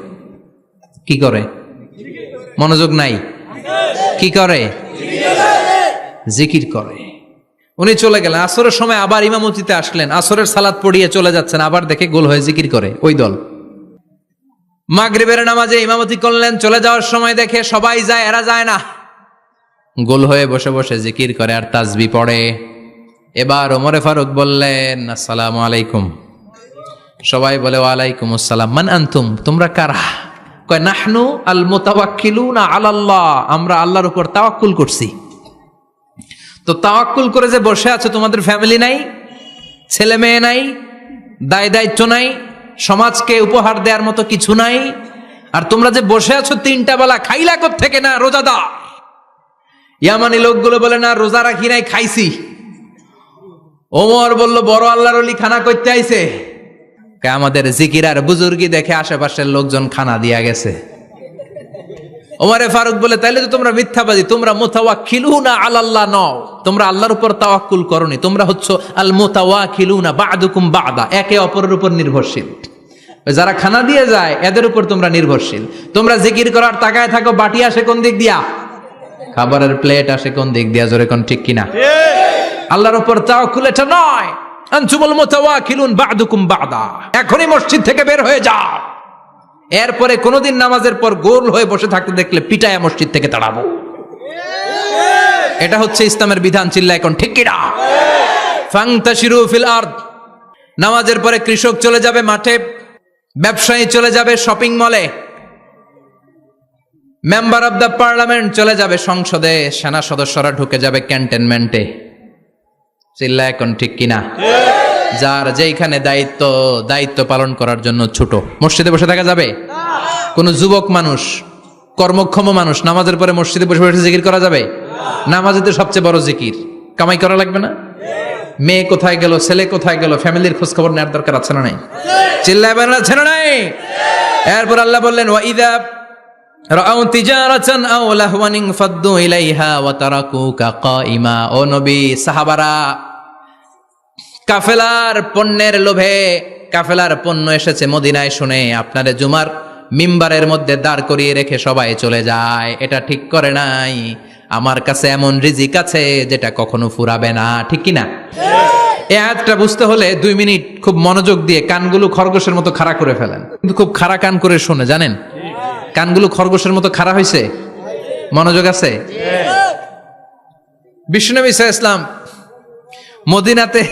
কি করে? মনোযোগ নাই। কি করে? জিকির করে। উনি চলে গেলেন, আসরের সময় আবার ইমামতিতে আসলেন, আসরের সালাত পড়িয়ে চলে যাচ্ছেন, আবার দেখে গোল হয়ে জিকির করে ওই দল। মাগরিবের নামাজে ইমামতি করলেন, চলে যাওয়ার সময় দেখে সবাই যায়, এরা যায় না, গোল হয়ে বসে বসে জিকির করে আর তাসবিহ পড়ে। এবার ওমরে ফারুক বললেন, আসসালামু আলাইকুম। সবাই বলে, ওয়ালাইকুম আসসালাম। মান আনতুম, তোমরা কারা? কয়, নাহনু আল মুতাওয়াক্কিলুনা আলাল্লাহ, আমরা আল্লাহর উপর তাওয়াক্কুল করছি। তো তাওয়াক্কুল করে যে বসে আছো, তোমাদের ফ্যামিলি নাই, ছেলে মেয়ে নাই, দায় দায়িত্ব নাই, সমাজকে উপহার দেওয়ার মতো কিছু নাই, আর তোমরা যে বসে আছো 3টা বেলা, খাইলা কোত্থেকে? না রোজাদার। ইয়ামানি লোকগুলো বলে, না রোজা রাখি নাই, খাইছি। ওমর বলল, বড় আল্লাহর ওলি খানা করতে আইছে। আমাদের জিকির আর বুজুর্গি দেখে আশেপাশের লোকজন খানা দিয়া গেছে। ওমরে ফারুক বলে, তাইলে তো তোমরা মিথ্যাবাদী, তোমরা মুতাওয়াক্কিলুনা আলাল্লাহ নও, তোমরা আল্লাহর উপর তাওয়াক্কুল করনি, তোমরা হচ্ছে আল মুতাওয়াক্কিলুনা বা'দুকুম বা'দা, একে অপরের উপর নির্ভরশীল। যারা খানা দিয়ে যায় এদের উপর তোমরা নির্ভরশীল। তোমরা জিকির করার তাকায় থাকো, বাটি আসে কোন দিক দিয়া, খাবারের প্লেট আসে কোন দিক দিয়া, জোরে কোন ঠিক কিনা? আল্লাহর উপর তাওয়াক্কুল এটা নয়। আনতুমুল মুতাওয়াক্কিলুন বা'দুকুম বা'দা, এখনই মসজিদ থেকে বের হয়ে যাও। এরপরে কোনদিন নামাজের পর গোল হয়ে বসে থাকতে দেখলে পিটায়া মসজিদ থেকে তাড়াবো। এটা হচ্ছে ইসলামের বিধান। চিল্লা এখন ঠিক কিনা? ফান্তাশিরু ফিল আরদ, নামাজের পরে কৃষক চলে যাবে মাঠে, ব্যবসায়ী চলে যাবে শপিং মলে, মেম্বার অব দ্য পার্লামেন্ট চলে যাবে সংসদে, সেনা সদস্যরা ঢুকে যাবে ক্যান্টনমেন্টে। চিল্লা এখন ঠিক কিনা? যার যেইখানে দায়িত্ব পালন করার জন্য ছোট, মসজিদে বসে থাকা যাবে? কোন যুবক মানুষ, কর্মক্ষম মানুষ নামাজের পরে মসজিদে বসে বসে জিকির করা যাবে? নামাজে তো সবচেয়ে বড় জিকির, কামাই করা লাগবে না? মেয়ে কোথায় গেল, ছেলে কোথায় গেল, ফ্যামিলির খোঁজ খবর নেওয়ার দরকার আছে না নাই? চিল্লায় বলেন আছে না নাই? এরপর আল্লাহ বললেন ওয়াইদা রাআউ তিজারাতান আও লাহওয়ান ফাদ্দু ইলাইহা ওয়া তারাকুকা কাইমা। ও নবী, সাহাবারা কাফেলার পণ্যের লোভে, কাফেলার পণ্য এসেছে মদিনায় শুনে আপনারে জুমার মিম্বারের মধ্যে দাঁড় করিয়ে রেখে সবাই চলে যায়। এটা ঠিক করে নাই। আমার কাছে এমন রিজিক আছে যেটা কখনো ফুরাবে না, ঠিক কিনা? এই আয়াতটা বুঝতে হলে 2 মিনিট খুব মনোযোগ দিয়ে কানগুলো খরগোশের মতো খাড়া করে ফেলেন, কিন্তু খুব খাড়া কান করে শুনে, জানেন কানগুলো খরগোশের মতো খাড়া হয়েছে? মনোযোগ আছে? বিশ্বনবী সাল্লাল্লাহু আলাইহি ওয়াসাল্লাম মদিনাতে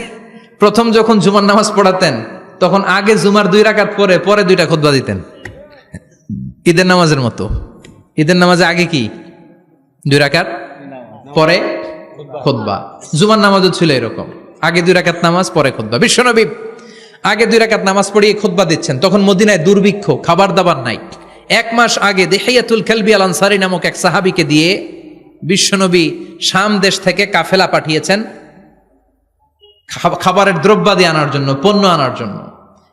প্রথম যখন জুমার নামাজ পড়াতেন তখন আগে জুমার 2 রাকাত পরে 2টা খুতবা দিতেন, ঈদের নামাজের মতো। ঈদের নামাজে আগে কি 2 রাকাত, পরে খুতবা। জুমার নামাজও ছিল এরকম, আগে 2 রাকাত নামাজ, পরে খুতবা। বিশ্বনবী আগে 2 রাকাত নামাজ পড়িয়ে খুতবা দিচ্ছেন, তখন মদিনায় দুর্ভিক্ষ, খাবার দাবার নাই। 1 মাস আগে দিহিয়াতুল কালবি আল আনসারী নামক এক সাহাবীকে দিয়ে বিশ্বনবী শাম দেশ থেকে কাফেলা পাঠিয়েছেন খাবারের দ্রব্যাদি আনার জন্য, পণ্য আনার জন্য।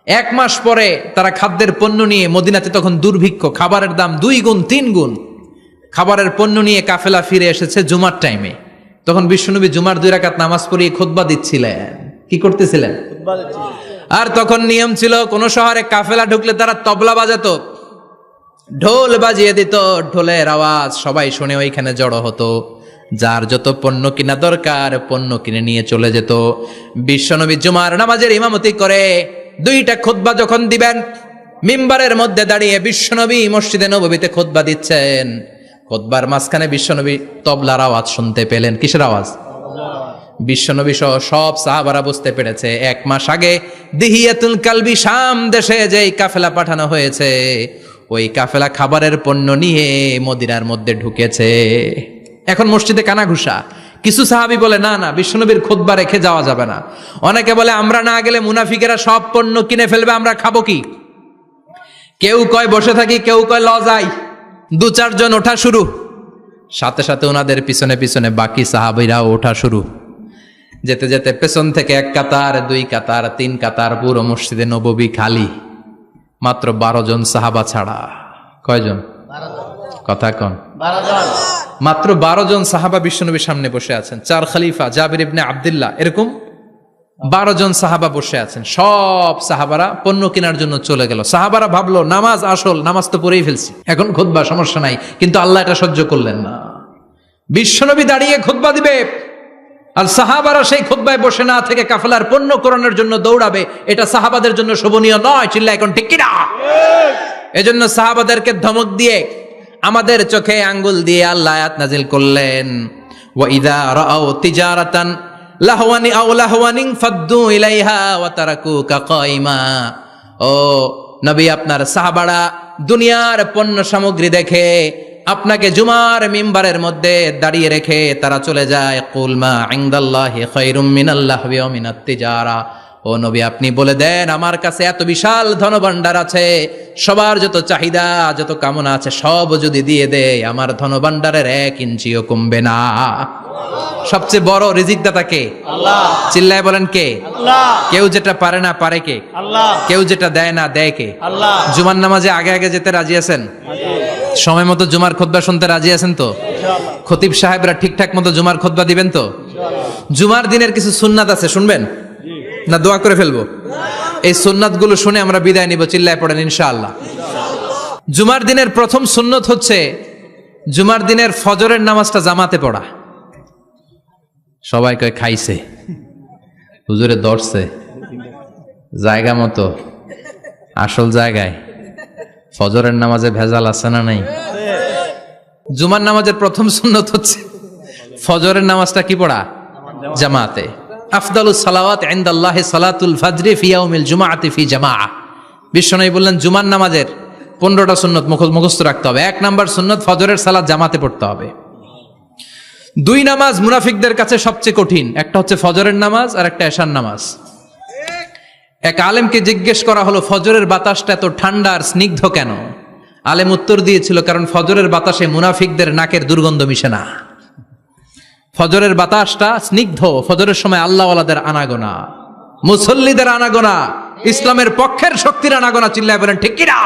1 মাস পরে তারা খাদ্যের পণ্য নিয়ে, মদিনাতে তখন দুর্ভিক্ষ, খাবারের দাম 2 গুণ 3 গুণ, খাবারের পণ্য নিয়ে কাফেলা ফিরে এসেছে জুমার টাইমে। তখন বিশ্বনবী জুমার 2 রাকাত নামাজ পড়িয়ে খুতবা দিচ্ছিলেন। কি করতেছিলেন? আর তখন নিয়ম ছিল, কোন শহরে কাফেলা ঢুকলে তারা তবলা বাজাতো, ঢোল বাজিয়ে দিত, ঢোলের আওয়াজ সবাই শুনে ওইখানে জড়ো হতো। যার যত পণ্য কিনা দরকার পণ্য কিনে নিয়ে চলে যেত। বিশ্বনবী জুমার নামাজের ইমামতি করে 2টা খুতবা যখন দিবেন, মিম্বারের মধ্যে দাঁড়িয়ে বিশ্বনবী মসজিদে নববীতে খুতবা দিচ্ছেন। খুতবার মাঝখানে বিশ্বনবী তবলার আওয়াজ শুনতে পেলেন। কিসের আওয়াজ? বিশ্বনবী সহ সব সাহাবারা বুঝতে পেরেছে 1 মাস আগে দিহিয়াতুল কালবি শাম দেশে যেই কাফেলা পাঠানো হয়েছে, ওই কাফেলা খাবারের পণ্য নিয়ে মদিনার মধ্যে ঢুকেছে। এখন মসজিদে কানাঘুষা। কিছু সাহাবী বলে না না, বিশ্বনবীর খুতবা রেখে যাওয়া যাবে না। অনেকে বলে আমরা না গেলে মুনাফিকেরা সব পণ্য কিনে ফেলবে, আমরা খাবো কি? কেউ কয় বসে থাকি, কেউ কয় ল যাই। 2-4 জন ওঠা শুরু, সাথে সাথে ওনাদের পিছনে পিছনে বাকি সাহাবীরাও ওঠা শুরু। যেতে যেতে পেছন থেকে 1 কাতার, 2 কাতার, 3 কাতার, পুরো মসজিদে নববী খালি, মাত্র 12 জন সাহাবা ছাড়া। কয়জন? কথা কন। 12 জন। মাত্র 12 জন সাহাবা বিশ্বনবীর সামনে বসে আছেন। 4 খলিফা, জাবির ইবনে আব্দুল্লাহ, এরকম 12 জন সাহাবা বসে আছেন। সব সাহাবারা পণ্য কেনার জন্য চলে গেল। সাহাবারা ভাবলো নামাজ আসল, নামাজ তো পড়েই ফেলছি, এখন খুতবা সমস্যা নাই। কিন্তু আল্লাহ এটা সহ্য করলেন না। বিশ্বনবী দাঁড়িয়ে খুতবা দিবে আর সাহাবারা সেই খুতবায় বসে না থেকে কাফেলার পণ্য কোরআনের জন্য দৌড়াবে, এটা সাহাবাদের জন্য শোভনীয় নয়। চিল্লা এখন ঠিক কিনা? এজন্য সাহাবাদেরকে ধমক দিয়ে, আমাদের চোখে আঙ্গুল দিয়ে আল্লাহ আয়াত নাজিল করলেন, ওয়া ইযা রাআউ তিজারাতান লাহওয়ানি আও লাহওয়ানিন ফাদ্দু ইলাইহা ওয়া তারাকুকা কাইমা। ও নবী, আপনার সাহাবারা দুনিয়ার পণ্য সামগ্রী দেখে আপনাকে জুমার মিম্বারের মধ্যে দাঁড়িয়ে রেখে তারা চলে যায়। কুল মা ইনদাল্লাহি খায়রুম মিনাল লাহবি ওয়া মিনাত তিজারা। ও নবী, আপনি বলে দেন আমার কাছে এত বিশাল ধনভাণ্ডার আছে, সবার যত চাহিদা যত কামনা আছে সব যদি দিয়ে দেয় আমার ধনভাণ্ডারের 1 ইঞ্চিও কমবে না। সবচেয়ে বড় রিজিকদাতা কে? আল্লাহ। চিল্লায় বলেন কে? আল্লাহ। কেউ যেটা পারে না পারে কে? আল্লাহ। কেউ যেটা দেয় না দেয় কে? আল্লাহ। জুমার নামাজে আগে আগে যেতে রাজি আছেন? সময় মতো জুমার খুতবা শুনতে রাজি আছেন তো? ইনশাআল্লাহ। খতিব সাহেবরা ঠিকঠাক মতো জুমার খুতবা দিবেন তো? জুমার দিনের কিছু সুন্নাত আছে, শুনবেন না দোয়া করে ফেলবো? এই সুন্নাত গুলো শুনে আমরা বিদায় নিব। চিল্লায় পড়েন ইনশাআল্লাহ। জুমার দিনের প্রথম সুন্নত হচ্ছে জুমার দিনের ফজরের নামাজটা জামাতে পড়া। সবাই কয় খাইছে, হুজুরে ধরছে জায়গা মতো, আসল জায়গায়। ফজরের নামাজে ভেজাল আছে না নাই? জুমার নামাজের প্রথম সুন্নত হচ্ছে ফজরের নামাজটা কি পড়া? জামাতে। আফদালুস সালাওয়াত ইনদাল্লাহি সালাতুল ফাজরি ফি ইয়াউমিল জুমআতি ফি জামাআহ। বিশ্বনবী বললেন জুমার নামাজের 15টা সুন্নত মুখস্থ রাখতে হবে। 1 নাম্বার সুন্নত ফজরের সালাত জামাতে পড়তে হবে। 2 নামাজ মুনাফিকদের কাছে সবচেয়ে কঠিন, একটা হচ্ছে ফজরের নামাজ আর একটা এশার নামাজ। এক আলেমকে জিজ্ঞেস করা হলো ফজরের বাতাসটা এত ঠান্ডা আর স্নিগ্ধ কেন? আলেম উত্তর দিয়েছিল কারণ ফজরের বাতাসে মুনাফিকদের নাকের দুর্গন্ধ মিশে না। ফজরের বাতাসটা স্নিগ্ধ, ফজরের সময় আল্লাহওয়ালাদের আনাগোনা, মুসল্লিদের আনাগোনা, ইসলামের পক্ষের শক্তির আনাগোনা। চিল্লায় বলেন ঠিক কিনা?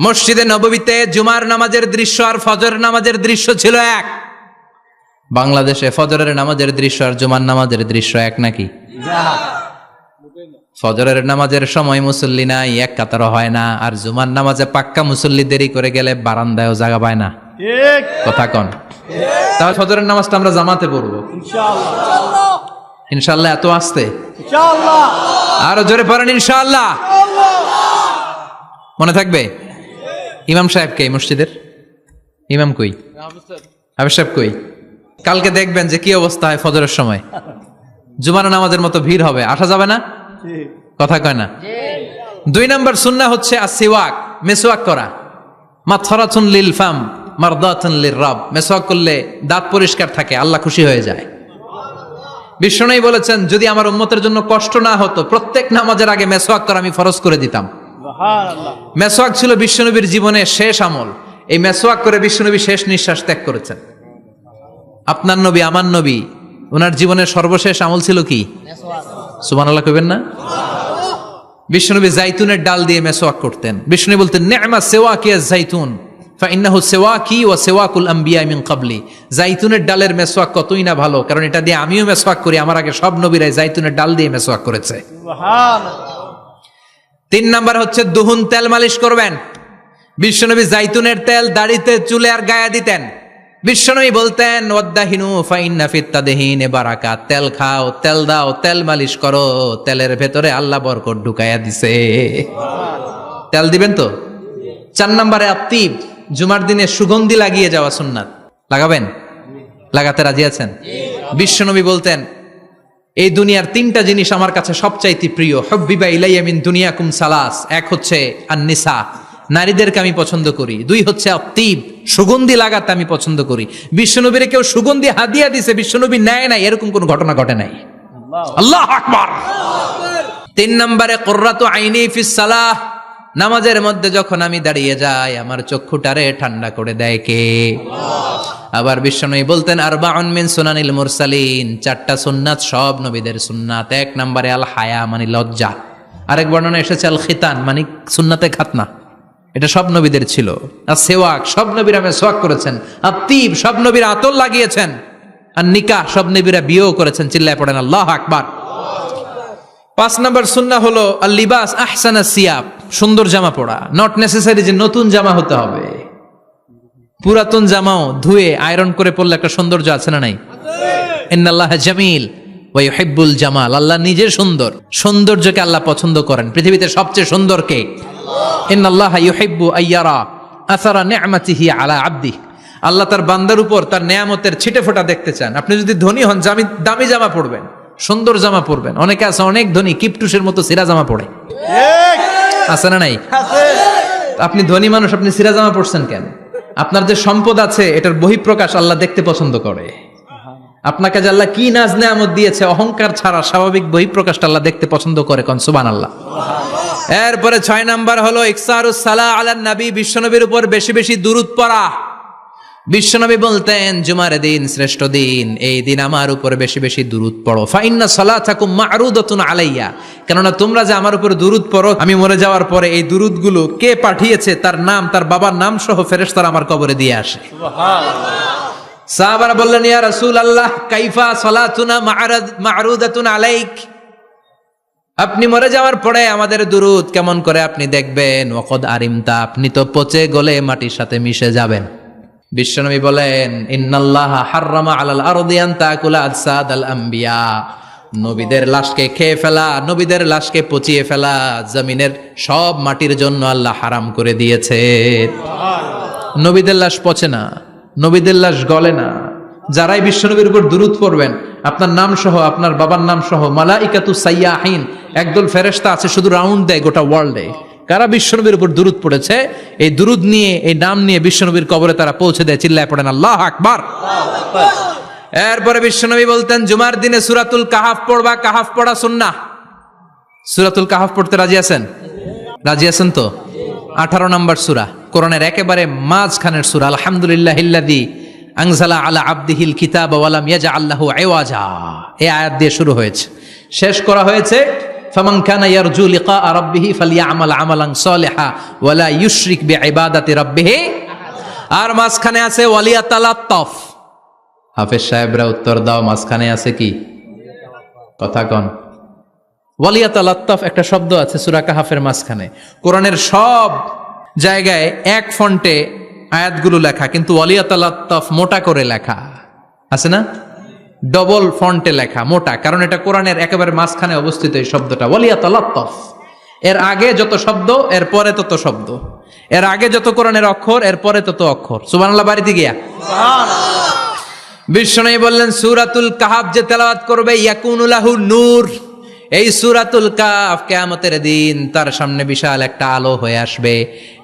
মসজিদে নববীতে জুমার নামাজের দৃশ্য আর ফজরের নামাজের দৃশ্য ছিল এক। বাংলাদেশে ফজরের নামাজের দৃশ্য আর জুমার নামাজের দৃশ্য এক নাকি? ফজরের নামাজের সময় মুসল্লি নাই, এক কাতারও হয় না, আর জুমার নামাজে পাক্কা মুসল্লি দেরি করে গেলে বারান্দায়ও জায়গা পায় না। কথা কন। তাহলে ফজরের নামাজটা আমরা জামাতে পড়বো ইনশাআল্লাহ। এত আসতে আরো জোরে পড়েন ইনশাআল্লাহ। মনে থাকবে? ইমাম সাহেব কে মসজিদের? ইমাম কই? হাফেজ সাহেব কই? কালকে দেখবেন যে কি অবস্থা হয় ফজরের সময়। জুমার নামাজের মতো ভিড় হবে, আসা যাবে না। কথা কয় না। 2 নাম্বার সুন্নাহ হচ্ছে আসিওয়াক, মেসওয়াক করা। মাথরাতুন লিল ফাম মারদাতুন লির রব। মেসওয়াক করলে দাঁত পরিষ্কার থাকে, আল্লাহ খুশি হয়ে যায়। বিশ্বনবী বলেছেন যদি আমার উম্মতের জন্য কষ্ট না হতো প্রত্যেক নামাজের আগে মেসওয়াক করা আমি ফরজ করে দিতাম। মেসওয়াক ছিল বিশ্বনবীর জীবনের শেষ আমল। এই মেসওয়াক করে বিশ্বনবী শেষ নিঃশ্বাস ত্যাগ করেছেন। আপনার নবী আমার নবী ওনার জীবনের সর্বশেষ আমল ছিল কি? সুবহানাল্লাহ কইবেন না? বিশ্বনবী জাইতুনের ডাল দিয়ে মেসওয়াক করতেন। বিশ্বনবী বলতেন নি'মা সিওয়াকিয়া জাইতুন ফাইন্নাহু সিওয়াকি ওয়া সিওয়াকুল আম্বিয়া মিন ক্বাবলি। জাইতুনের ডালের মেসওয়াক কতই না ভালো, কারণ এটা দিয়ে আমিও মেসওয়াক করি, আমার আগে সব নবীরাই জাইতুনের ডাল দিয়ে মেসওয়াক করেছে। সুবহানাল্লাহ। 3 নাম্বার হচ্ছে দুহুন, তেল মালিশ করবেন। বিশ্বনবী জাইতুনের তেল দাড়িতে, চুলে আর গায়ে দিতেন। বিশ্বনবী বলতেন ওয়াদ্দাহিনু ফাইন্না ফিত তাদহিনে বারাকাত। তেল খাও, তেল দাও, তেল মালিশ করো, তেলের ভেতরে আল্লাহ বরকত ঢুকাইয়া দিছে। তেল দিবেন তো? 4 নম্বরে আত্তিব, জুমার দিনে সুগন্ধি লাগিয়ে যাওয়া সুন্নাত। লাগাবেন? লাগাতে রাজি আছেন? বিশ্বনবী বলতেন এই দুনিয়ার 3টা জিনিস আমার কাছে সবচাইতে প্রিয়। হুব্বিবা ইলাইয়া মিন দুনিয়াকুম সালাস। 1 হচ্ছে আন-নিসা, নারীদেরকে আমি পছন্দ করি। 2 হচ্ছে আত্তিব, সুগন্ধি লাগাতে আমি পছন্দ করি। বিশ্বনবীরে কেউ সুগন্ধি হাদিয়া দিছে, বিশ্বনবী নেয় নাই, এরকম কোন ঘটনা ঘটে নাই। আল্লাহু আকবার। 3 নম্বরে কুররাতু আইনি ফিস সালাহ। নামাজের মধ্যে যখন আমি দাঁড়িয়ে যাই আমার চক্ষুটারে ঠান্ডা করে দেয় কে? আবার বিশ্বনবী বলতেন আরবাউন মিন সুনানিল মুরসালিন। 4টা সুন্নাত সব নবীদের সুন্নাত। 1 নম্বরে আল হায়া মানে লজ্জা। আরেক বর্ণনা এসেছে আল খিতান মানে সুন্নাতে খাতনা, এটা সব নবীদের ছিল। আর সেওয়াক, সব নবীরা মেসওয়াক করেছেন। আত্তিব, সব নবীরা আতর লাগিয়েছেন। আর নিকাহ, সব নবীরা বিয়েও করেছেন। চিল্লায় পড়েন আল্লাহু আকবার। 5 নম্বর সুন্নাহ হলো আল লিবাস আহসানা সিয়াব, সুন্দর জামা পরা। নট নেসেসারি যে নতুন জামা হতে হবে, পুরাতন জামাও ধুয়ে আয়রন করে পরলে একটা সৌন্দর্য আছে না নাই? ইন্নাল্লাহা জামিল ওয়া ইউহিব্বুল জামাল। আল্লাহ নিজে সুন্দর, সৌন্দর্যকে আল্লাহ পছন্দ করেন। পৃথিবীতে সবচেয়ে সুন্দর কে? ইন্নাল্লাহা ইউহিব্বু আইয়ারা আসারা নি'মাতিহি আলা আবদিহি। আল্লাহ তার বান্দার উপর তার নেয়ামতের ছিটেফোঁটা দেখতে চান। আপনি যদি ধনী হন দামি জামা পরবেন, সুন্দর জামা পরবেন। অনেকে আছে অনেক ধনী কিপটুসের মতো সিরা জামা পরে, আছে না নাই? আপনি ধনী মানুষ, আপনি সিরা জামা পরছেন কেন? আপনার যে সম্পদ আছে এটার বহিঃপ্রকাশ আল্লাহ দেখতে পছন্দ করে। আপনাকে যে আল্লাহ কি নাজ নেয়ামত দিয়েছে, অহংকার ছাড়া স্বাভাবিক বহিঃপ্রকাশটা আল্লাহ দেখতে পছন্দ করে। কোন সুবহানাল্লাহ। এরপরে 6 নাম্বার হলো ইকসারুস সালাহ আলান নবী, বিশ্বনবীর উপর বেশি বেশি দুরূদ পড়া। বিশ্বনবী বলতেন জুমার দিন শ্রেষ্ঠ দিন, এই দিন আমার উপর বেশি বেশি দুরূদ পড়ো। ফাইন্না সালাতাকুম মা'রুদাতুন আলাইয়া, কেননা তোমরা যে আমার উপর দুরূদ পড়ো, আমি মরে যাওয়ার পরে এই দুরূদগুলো কে পাঠিয়েছে তার নাম, তার বাবার নাম সহ ফেরেশতারা আমার কবরে দিয়ে আসে। সুবহানাল্লাহ। সাহাবারা বললেন ইয়া রাসূলুল্লাহ কাইফা সালাতুনা মা'রুদাতুন আলাইক, আপনি মরে যাওয়ার পরে আমাদের দুরূদ কেমন করে আপনি দেখবেন? ওয়াকাদ আরিমতা, আপনি তো পচে গলে মাটির সাথে মিশে যাবেন। বিশ্বনবী বলেন ইন্নাল্লাহা হাররামা আলাল আরদি আন তাকুলা আজসাদাল আম্বিয়া, নবীদের লাশকে খেয়ে ফেলা, নবীদের লাশকে পচিয়ে ফেলা জমিনের সব মাটির জন্য আল্লাহ হারাম করে দিয়েছে। নবীদের লাশ পচে না, নবীদের লাশ গলে না। যারাই বিশ্বনবীর উপর দুরূদ পড়বেন আপনার নাম সহ, আপনার বাবার নাম সহ, মালাইকাতু সাইয়াহিন একদল ফেরেশতা আছে শুধু রাউন্ড দেয় গোটা ওয়ার্ল্ডে, কারা বিশ্বনবীর উপর দুরূদ পড়েছে, এই দুরূদ নিয়ে, এই নাম নিয়ে বিশ্বনবীর কবরে তারা পৌঁছে দেয়। চিল্লায় পড়েন আল্লাহু আকবার। এরপরে বিশ্বনবী বলতেন জুমার দিনে সূরাতুল কাহাফ পড়বা, কাহাফ পড়া সুন্নাহ। সূরাতুল কাহাফ পড়তে রাজি আছেন? রাজি আছেন তো? 18 নম্বর সূরা, কোরআনের একেবারে মাঝখানের সূরা। আলহামদুলিল্লাহিল্লাযী আনজালা আলা আবদিহিল কিতাবা ওয়া লাম ইয়াজআল লাহু ইওয়াজা, এই আয়াত দিয়ে শুরু হয়েছে, শেষ করা হয়েছে ফামান কানা ইয়ারজু লিকা রাব্বিহি ফালইআমাল আমালান সালিহা ওয়া লা ইউশরিক বিইবাদাতি রাব্বিহি। আর মাঝখানে আছে ওয়ালিয়াতালাত্তাফ। হাফেজ সাহেবরা উত্তর দাও, মাঝখানে আছে কি? কথা কন। ওয়ালিয়াতালাত্তাফ একটা শব্দ আছে সূরা কাহাফের মাঝখানে। কোরআনের সব জায়গায় এক ফন্টে আয়াতগুলো লেখা, কিন্তু ওয়ালিয়াতালাত্তাফ মোটা করে লেখা আছে না? ডবল ফন্টে লেখা, মোটা, কারণ এটা কোরআনের একেবারে মাঝখানে অবস্থিত এই শব্দটা ওয়ালিয়াতালাত্তাফ। এর আগে যত শব্দ এর পরে তত শব্দ, এর আগে যত কোরআনের অক্ষর এর পরে তত অক্ষর। সুবহানাল্লাহ বাড়িতে গিয়া বিশ্বনবী বললেন সূরাতুল কাহাফ যে তেলাওয়াত করবে ইয়াকুনু লাহু নূর, এই সূরাতুল কাহাফ কিয়ামতের দিন তার সামনে বিশাল একটা আলো হয়ে আসবে।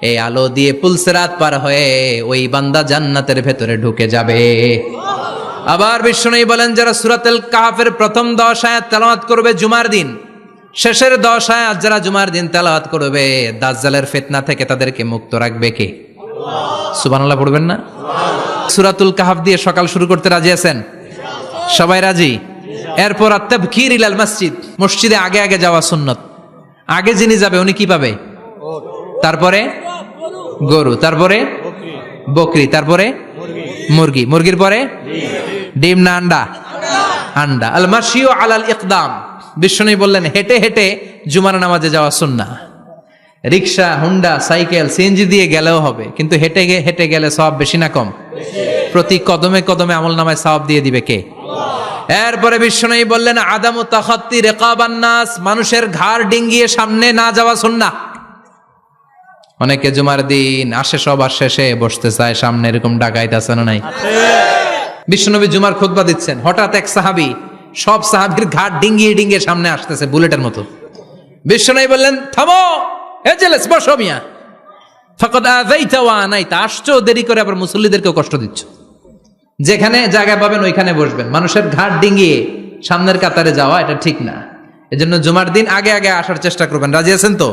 এই আলো দিয়ে পুলসিরাত পার হয়ে ওই বান্দা জান্নাতের ভেতরে ঢুকে যাবে। আবার বিশ্বনবী বলেন যারা সূরাতুল কাহাফের প্রথম 10 আয়াত তেলাওয়াত করবে জুমার দিন, শেষের 10 আয়াত যারা জুমার দিন তেলাওয়াত করবে, দাজ্জালের ফিতনা থেকে তাদেরকে মুক্ত রাখবে কে? সুবহানাল্লাহ পড়বেন না? সূরাতুল কাহাফ দিয়ে সকাল শুরু করতে রাজি আছেন? সবাই রাজি? এরপর আত-তাবকির ইলাল মসজিদ, মসজিদে আগে আগে যাওয়া সুন্নত। আগে যিনি যাবে উনি কি পাবে? তারপরে গরু, তারপরে বকরি, তারপরে মুরগি, মুরগির পরে ডিম না আন্ডা? আন্ডা। আল মাশিউ আলাল ইকদাম, বিশ্বনবী বললেন হেঁটে হেঁটে জুমার নামাজে যাওয়া সুন্নাহ। রিকশা, হুন্ডা, সাইকেল, সিএনজি দিয়ে গেলেও হবে, কিন্তু হেঁটে হেঁটে গেলে সওয়াব বেশি না কম? প্রতি কদমে কদমে আমলনামায় সওয়াব দিয়ে দিবে কে? এরপরে বিশ্বনবী বললেন আদামু তাখাত্তি রিকাবান নাস, মানুষের ঘাড় ডিঙ্গিয়ে সামনে না যাওয়া সুন্নাহ। অনেকে জুমার দিন আসে সবার শেষে বসতে চায় সামনে, এরকম ডাকাইত আছে না নাই? বিশ্বনবী জুমার খুতবা দিচ্ছেন, হঠাৎ এক সাহাবী সব সাহাবীর ঘাড় ডিঙ্গিয়ে ডিঙ্গিয়ে সামনে আসতেছে বুলেটের মতো। বিশ্বনবী বললেন থামো, এজেলেস বসো মিয়া, ফাকাদ আযাইতা ওয়া আনাইতা, আসছো দেরি করে আবার মুসল্লিদেরকেও কষ্ট দিচ্ছ। যেখানে জায়গা পাবেন ওইখানে বসবেন, মানুষের ঘাড় ডিঙ্গিয়ে সামনের কাতারে যাওয়া এটা ঠিক না। এজন্য জুমার দিন আগে আগে আসার চেষ্টা করবেন। রাজি আছেন তো?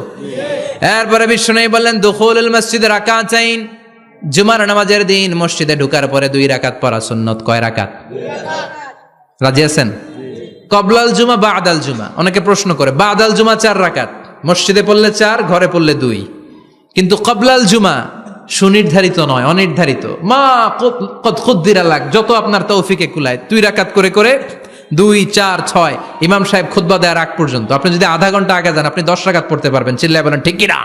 এরপরে বিশ্বনবী বললেন দুখুলুল মসজিদে রাকাতাইন, জুমার নামাজের দিন মসজিদে ঢোকার পরে 2 রাকাত পড়া সুন্নত। কয় রাকাত? রাজি আছেন? কবলাল জুমা বাদাল জুমা। অনেকে প্রশ্ন করে বাদাল জুমা 4 রাকাত, মসজিদে পড়লে 4, ঘরে পড়লে 2, কিন্তু কবলাল জুমা সুনির্ধারিত নয়, অনির্ধারিত। মা কদ খুদ্দিরা লাক, যত আপনার তৌফিকে কুলায় 2 রাকাত করে করে 2, 4, 6 ইমাম সাহেব খুতবা দেওয়ার আগ পর্যন্ত আপনি যদি আধা ঘন্টা আগে যান আপনি 10 রাকাত পড়তে পারবেন। চিল্লায় বলেন ঠিক কিনা?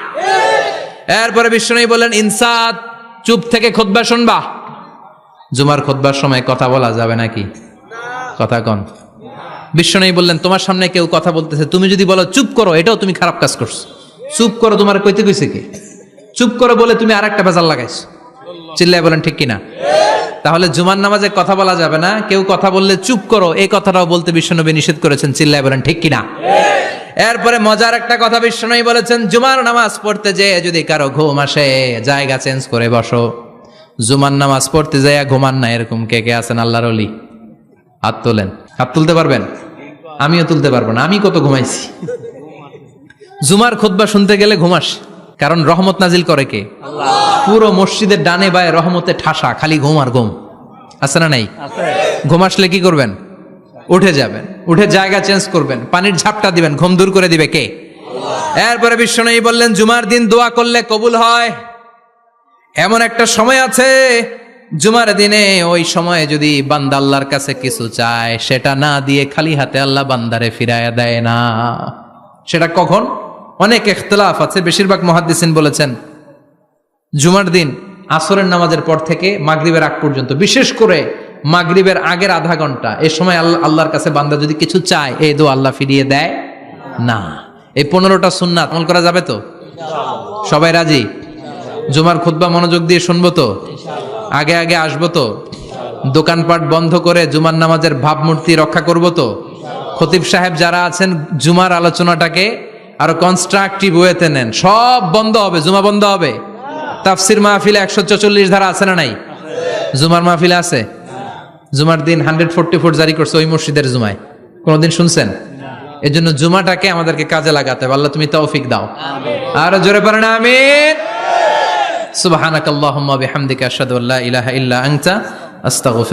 এরপরে বিশ্বনবী বললেন ইনসাত, চুপ থেকে খুতবা শুনবা। জুমার খুতবার সময় কথা বলা যাবে নাকি? কথা কন। বিশ্বনবী বললেন তোমার সামনে কেউ কথা বলতেছে, তুমি যদি বলো চুপ করো, এটাও তুমি খারাপ কাজ করছো। চুপ করো তোমার কইতে কইছে কে? চুপ করো বলে তুমি আরেকটা ভেজাল লাগাইছো। চিল্লায় বলেন ঠিক কিনা? তাহলে জুমার নামাজে কথা বলা যাবে না, কেউ কথা বললে চুপ করো এই কথাটাও বলতে বিশ্বনবী নিষেধ করেছেন। চিল্লায় বলেন ঠিক কিনা? এরপরে মজার একটা কথা বিশ্বনবী বলেছেন, জুমার নামাজ পড়তে যেয়ে যদি কারো ঘুম আসে জায়গা চেঞ্জ করে বসো। জুমার নামাজ পড়তে যেয়ে ঘুমান না, এরকম কে কে আছেন আল্লাহর ওলি? হাত তোলেন। হাত তুলতে পারবেন? আমিও তুলতে পারবো না, আমি কত ঘুমাইছি। জুমার খুতবা শুনতে গেলে ঘুমাস, কারণ রহমত নাজিল করে কে? পুরো মসজিদের ডানে বায়ে রহমতে ঠাসা, খালি ঘুম আর ঘুম। আছে না নাই? ঘুম আসলে কি করবেন? উঠে যাবেন, উঠে জায়গা চেঞ্জ করবেন, পানির ঝাপটা দিবেন, ঘুম দূর করে দিবে কে? এরপরে বিশ্বনবী বললেন জুমার দিন দোয়া করলে কবুল হয়। এমন একটা সময় আছে জুমার দিনে, ওই সময়ে যদি বান্দা আল্লাহর কাছে কিছু চায় সেটা না দিয়ে খালি হাতে আল্লাহ বান্দারে ফিরায়া দেয় না। সেটা কখন? অনেক ইখতিলাফ আছে, বেশিরভাগ মুহাদ্দিসিন বলেছেন জুমার দিন আসরের নামাজের পর থেকে মাগরিবের আগ পর্যন্ত, বিশেষ করে মাগরিবের আগের আধা ঘন্টা, এই সময় আল্লাহর কাছে বান্দা যদি কিছু চায় এই দোয়া আল্লাহ ফিরিয়ে দেয় না। এই 15টা সুন্নাত আমল করা যাবে তো? সবাই রাজি? জুমার খুতবা মনোযোগ দিয়ে শুনবো তো? আগে আগে আসবো তো? দোকানপাট বন্ধ করে জুমার নামাজের ভাবমূর্তি রক্ষা করবো তো? খতিব সাহেব যারা আছেন জুমার আলোচনাটাকে আরো কনস্ট্রাকটিভ ওয়েতে নেন। সব বন্ধ হবে, জুমা বন্ধ হবে। তাফসির মাহফিলে 144 ধারা আছে না নাই? জুমার মাহফিলে আছে? জুমার দিন 144 জারি করছে ওই মসজিদের জুমায়, কোনদিন শুনছেন? এই জন্য জুমাটাকে আমাদেরকে কাজে লাগাতে হবে। আল্লাহ তুমি তৌফিক দাও। আর জোরে পড়েন আমিন। সুবহানাকাল্লাহুম্মা বিহামদিকা আশহাদু আল্লা ইলাহা ইল্লা আনতা আস্তাগফিরুকা।